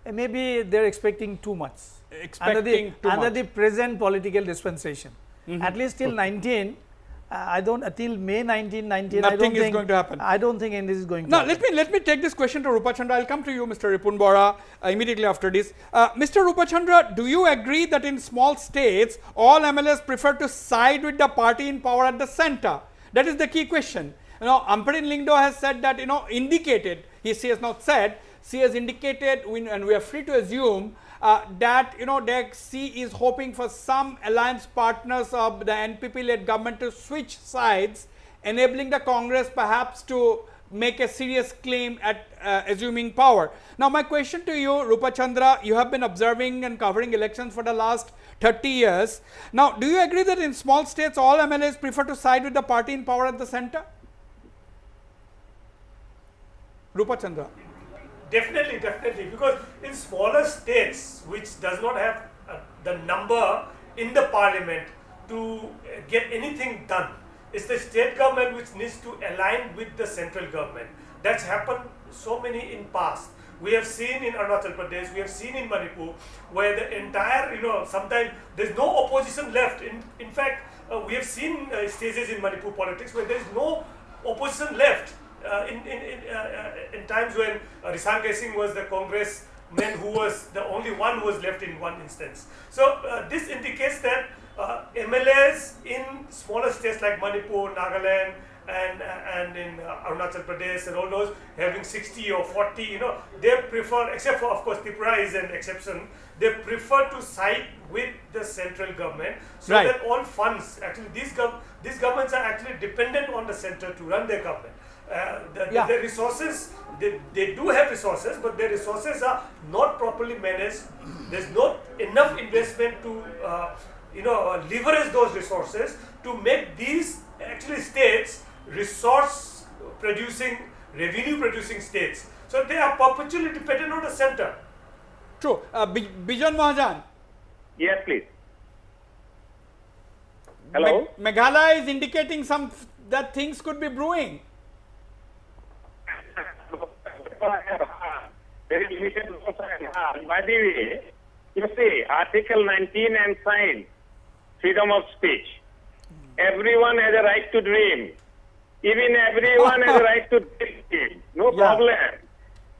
Speaker 3: said. Maybe they are expecting too much.
Speaker 1: Expecting too
Speaker 3: under
Speaker 1: much.
Speaker 3: the present political dispensation. At least till 19, I don't till May 1919.
Speaker 1: Nothing is going to happen.
Speaker 3: I don't think this is going to
Speaker 1: Now,
Speaker 3: happen.
Speaker 1: let me take this question to Rupachandra. I'll come to you, Mr. Ripun Bora, immediately after this. Mr. Rupachandra, do you agree that in small states, all MLAs prefer to side with the party in power at the center? That is the key question. You know, Amparin Lingdo has said that, indicated, she has not said, she has indicated, and we are free to assume that she is hoping for some alliance partners of the NPP-led government to switch sides, enabling the Congress perhaps to make a serious claim at assuming power. Now, my question to you, Rupachandra, you have been observing and covering elections for the last 30 years. Now, do you agree that in small states, all MLAs prefer to side with the party in power at the center? Rupachandra.
Speaker 5: Definitely, because in smaller states which does not have the number in the parliament to get anything done, it's the state government which needs to align with the central government. That's happened so many in past. We have seen in Arunachal Pradesh, we have seen in Manipur, where the entire, sometimes there's no opposition left. In fact, we have seen stages in Manipur politics where there is no opposition left. In times when Risanke Singh was the congressman who was the only one who was left in one instance. So this indicates that MLAs in smaller states like Manipur, Nagaland, and in Arunachal Pradesh and all those having 60 or 40, they prefer, except for of course Tripura is an exception, they prefer to side with the central government, so that all funds, actually these governments are actually dependent on the center to run their government. The resources, they do have resources, but their resources are not properly managed. There's not enough investment to leverage those resources to make these actually states resource producing, revenue producing states. So they are perpetually dependent on the center.
Speaker 1: True. Bijan Mahajan.
Speaker 11: Yes, please. Hello?
Speaker 1: Meghalaya is indicating that things could be brewing.
Speaker 11: Very limited. By the way, you see, Article 19 and sign, freedom of speech. Everyone has a right to dream. Even everyone has a right to dream. No problem.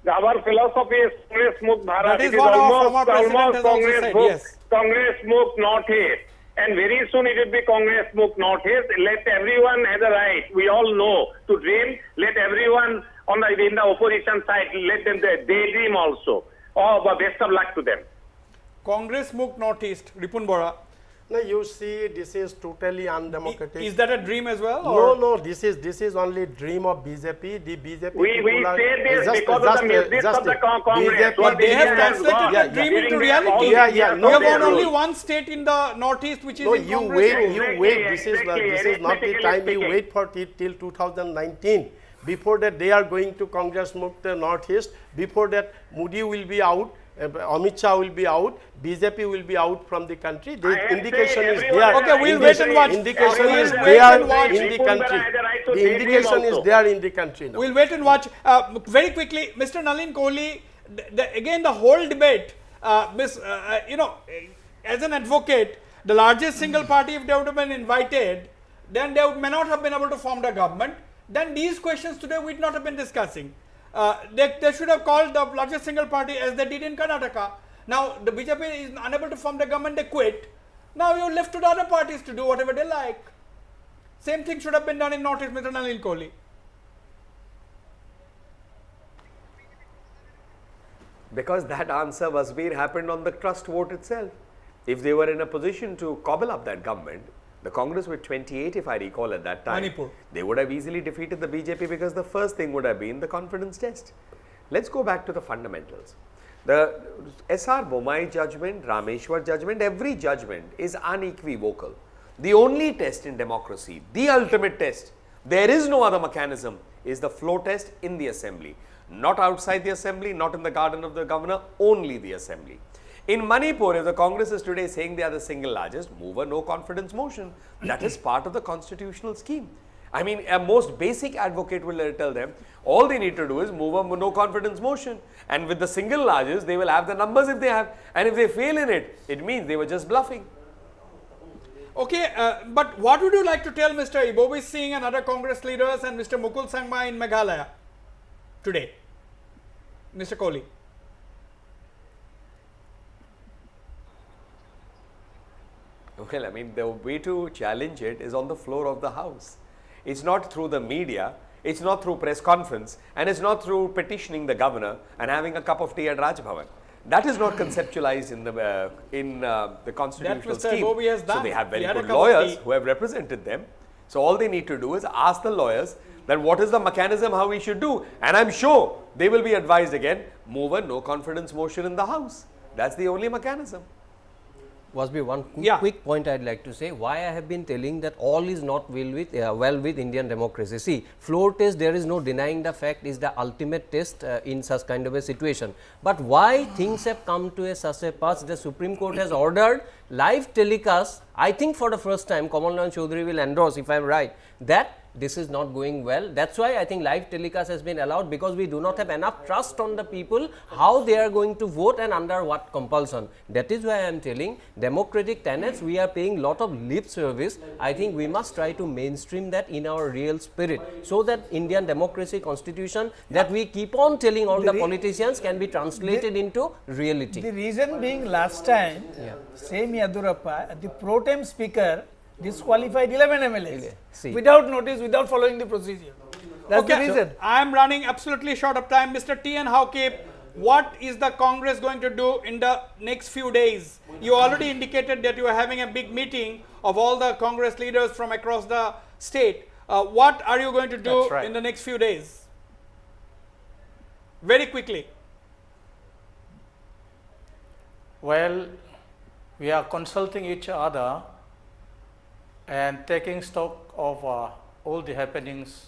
Speaker 11: Our philosophy is Congress Mukh Bharat.
Speaker 1: That is
Speaker 11: it is
Speaker 1: what our
Speaker 11: almost
Speaker 1: former president has also said, yes.
Speaker 11: Congress Mukh Northeast. And very soon it will be Congress Mukh Northeast. Let everyone have a right. We all know to dream. Let everyone in the opposition side, let them daydream also. But best of luck to them.
Speaker 1: Congress Mukh Northeast, Ripun Bora.
Speaker 6: Now you see, this is totally undemocratic.
Speaker 1: Is that a dream as well?
Speaker 6: No, this is only dream of BJP. The BJP
Speaker 11: we say this because of the misdeeds of the Congress.
Speaker 1: But they have translated the dream into reality.
Speaker 6: Yeah.
Speaker 1: We have got only one state in the northeast which is in
Speaker 6: you
Speaker 1: Congress.
Speaker 6: wait. This is not the time. You wait for till 2019. Before that, they are going to Congress Mukh Northeast. Before that, Modi will be out. Amit Shah will be out, BJP will be out from the country. The indication is there.
Speaker 1: Okay, we'll wait and watch.
Speaker 6: Indication is there in the country. The indication is there in the country now.
Speaker 1: We'll wait and watch. Very quickly, Mr. Nalin Kohli, again the whole debate, as an advocate, the largest single party, if they would have been invited, then they may not have been able to form the government. Then these questions today we would not have been discussing. They should have called the largest single party as they did in Karnataka. Now the BJP is unable to form the government, they quit. Now you left to the other parties to do whatever they like. Same thing should have been done in Northeast, Mr. Nalin Kohli.
Speaker 2: Because that answer, Wasbir, happened on the trust vote itself. If they were in a position to cobble up that government, the Congress with 28, if I recall at that time,
Speaker 1: Manipur.
Speaker 2: they would have easily defeated the BJP because the first thing would have been the confidence test. Let's go back to the fundamentals. The S.R. Bomai judgment, Rameshwar judgment, every judgment is unequivocal. The only test in democracy, the ultimate test, there is no other mechanism, is the floor test in the assembly. Not outside the assembly, not in the garden of the governor, only the assembly. In Manipur, if the Congress is today saying they are the single largest, move a no confidence motion. That is part of the constitutional scheme. I mean, a most basic advocate will tell them, all they need to do is move a no confidence motion. And with the single largest, they will have the numbers if they have. And if they fail in it, it means they were just bluffing.
Speaker 1: Okay, but what would you like to tell Mr. Ibobi Singh and other Congress leaders and Mr. Mukul Sangma in Meghalaya today? Mr. Kohli.
Speaker 2: Well, I mean, the way to challenge it is on the floor of the House. It's not through the media, it's not through press conference, and it's not through petitioning the governor and having a cup of tea at Raj Bhavan. That is not conceptualized in the constitutional
Speaker 1: Mr.
Speaker 2: scheme.
Speaker 1: Ibobi has done.
Speaker 2: So they have very
Speaker 1: He had a
Speaker 2: good
Speaker 1: cup of
Speaker 2: lawyers
Speaker 1: tea.
Speaker 2: who have represented them. So all they need to do is ask the lawyers that what is the mechanism how we should do, and I'm sure they will be advised again, move a no confidence motion in the House. That's the only mechanism.
Speaker 7: Wasbir, one
Speaker 1: Yeah.
Speaker 7: quick point I'd like to say, why I have been telling that all is not well with Indian democracy. See, floor test, there is no denying the fact, is the ultimate test in such kind of a situation. But why things have come to such a pass, the Supreme Court has ordered live telecast, I think for the first time, Kamal Nayan Chaudhary will endorse, if I am right, that this is not going well. That's why I think live telecast has been allowed, because we do not have enough trust on the people, how they are going to vote and under what compulsion. That is why I am telling democratic tenets, we are paying lot of lip service. I think we must try to mainstream that in our real spirit, so that Indian democracy constitution that we keep on telling all the politicians can be translated into reality.
Speaker 3: The reason being, last time, same Yadurappa, the pro tem speaker disqualified 11 MLAs
Speaker 7: See.
Speaker 3: without notice, without following the procedure. That's the reason.
Speaker 1: I am running absolutely short of time. Mr. T.N. Hawkip, what is the Congress going to do in the next few days? You already indicated that you are having a big meeting of all the Congress leaders from across the state. What are you going to do
Speaker 8: That's right.
Speaker 1: in the next few days? Very quickly.
Speaker 8: Well, we are consulting each other and taking stock of all the happenings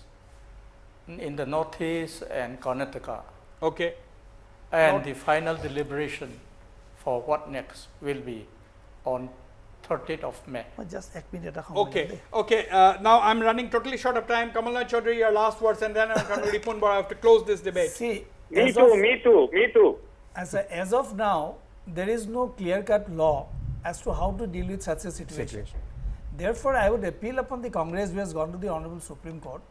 Speaker 8: in the Northeast and Karnataka.
Speaker 1: Okay.
Speaker 8: And the final deliberation for what next will be on 30th of May.
Speaker 3: Just एक minute
Speaker 1: Okay. Okay. Now I'm running totally short of time. Kamal Nayan Chaudhary, your last words, and then I'm going to Ripun Bora. I have to close this debate.
Speaker 3: See,
Speaker 11: Me too.
Speaker 3: as of now, there is no clear-cut law as to how to deal with such a situation. Therefore, I would appeal upon the Congress who has gone to the Honorable Supreme Court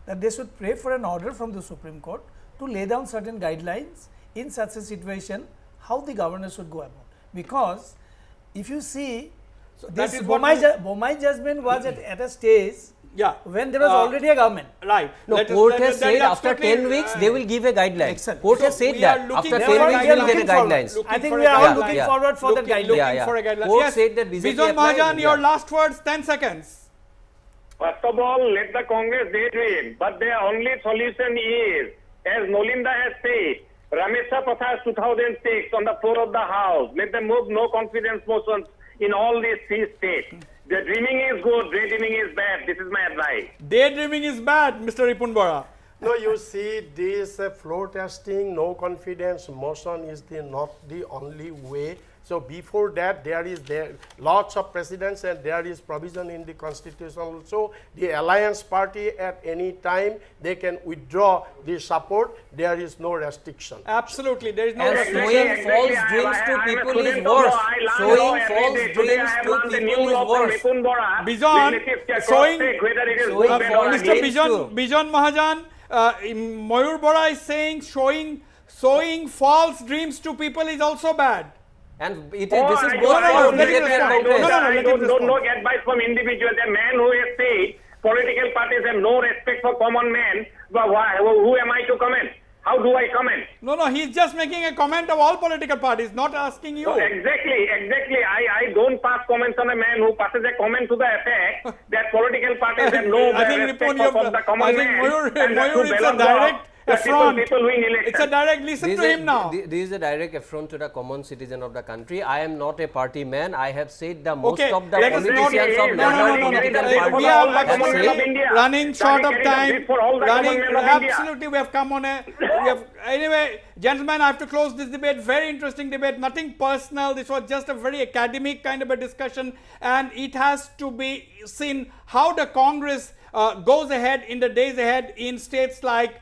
Speaker 3: that they should pray for an order from the Supreme Court to lay down certain guidelines in such a situation, how the governor should go about. Because if you see,
Speaker 1: that
Speaker 3: this
Speaker 1: is what
Speaker 3: Bomai judgment was at a stage when there was already a government.
Speaker 1: Right.
Speaker 7: No, court has said after 10 weeks they will give a guideline.
Speaker 3: Excellent.
Speaker 7: Court has said that after 10 weeks they will get a guidelines.
Speaker 3: I think we are all looking forward for that guideline.
Speaker 1: Looking for a guideline.
Speaker 7: Court
Speaker 1: Yes.
Speaker 7: said that BJP
Speaker 1: Bijon
Speaker 7: applied,
Speaker 1: Mahajan, your last words, 10 seconds.
Speaker 11: First of all, let the Congress daydream. But their only solution is, as Nolinda has said, Ramesha Prasad 2006 on the floor of the House. Let them move no confidence motions in all these three states. The dreaming is good, daydreaming is bad. This is my advice.
Speaker 1: Daydreaming is bad, Mr. Ripun Bora.
Speaker 6: No, you see, this floor testing, no confidence motion is not the only way. So before that, there lots of precedents, and there is provision in the constitution also. The alliance party at any time they can withdraw the support. There is no restriction.
Speaker 1: Absolutely, there is no
Speaker 7: And
Speaker 1: restriction.
Speaker 7: showing false dreams to people is worse. Showing false dreams to people is worse.
Speaker 1: Bijon, showing
Speaker 7: false
Speaker 1: Mr.
Speaker 7: dreams to-
Speaker 1: Bijon Mahajan, Mayur Bora is saying sowing false dreams to people is also bad.
Speaker 7: And this is
Speaker 11: I
Speaker 7: both
Speaker 11: don't-
Speaker 7: for BJP and Congress.
Speaker 11: I don't know advice from individuals. A man who has said political parties have no respect for common man, but who am I to comment? How do I comment?
Speaker 1: No, he's just making a comment of all political parties, not asking you.
Speaker 11: So exactly. I don't pass comments on a man who passes a comment to the effect that political parties have no
Speaker 1: I think
Speaker 11: respect
Speaker 1: Ripon,
Speaker 11: for the common
Speaker 1: I think
Speaker 11: man.
Speaker 1: Mayur,
Speaker 11: and that
Speaker 1: Mayur
Speaker 11: to
Speaker 1: it's a
Speaker 11: balance
Speaker 1: direct
Speaker 11: out the
Speaker 1: affront.
Speaker 11: people win elections.
Speaker 1: It's a direct, listen to him now.
Speaker 7: This is a direct affront to the common citizen of the country. I am not a party man. I have said the most
Speaker 1: Okay,
Speaker 7: of the
Speaker 1: let us not-
Speaker 7: politicians of
Speaker 1: No.
Speaker 7: national political
Speaker 1: We
Speaker 7: parties
Speaker 1: are
Speaker 7: have
Speaker 1: actually
Speaker 7: said.
Speaker 1: running short of time. Running,
Speaker 11: India.
Speaker 1: absolutely, we have come on a. We have, anyway, gentlemen, I have to close this debate. Very interesting debate. Nothing personal. This was just a very academic kind of a discussion, and it has to be seen how the Congress goes ahead in the days ahead in states like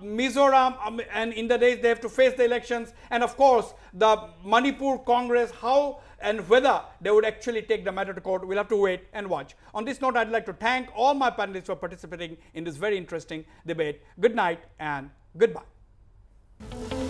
Speaker 1: Mizoram, and in the days they have to face the elections, and of course the Manipur Congress, how and whether they would actually take the matter to court. We'll have to wait and watch. On this note, I'd like to thank all my panelists for participating in this very interesting debate. Good night and goodbye.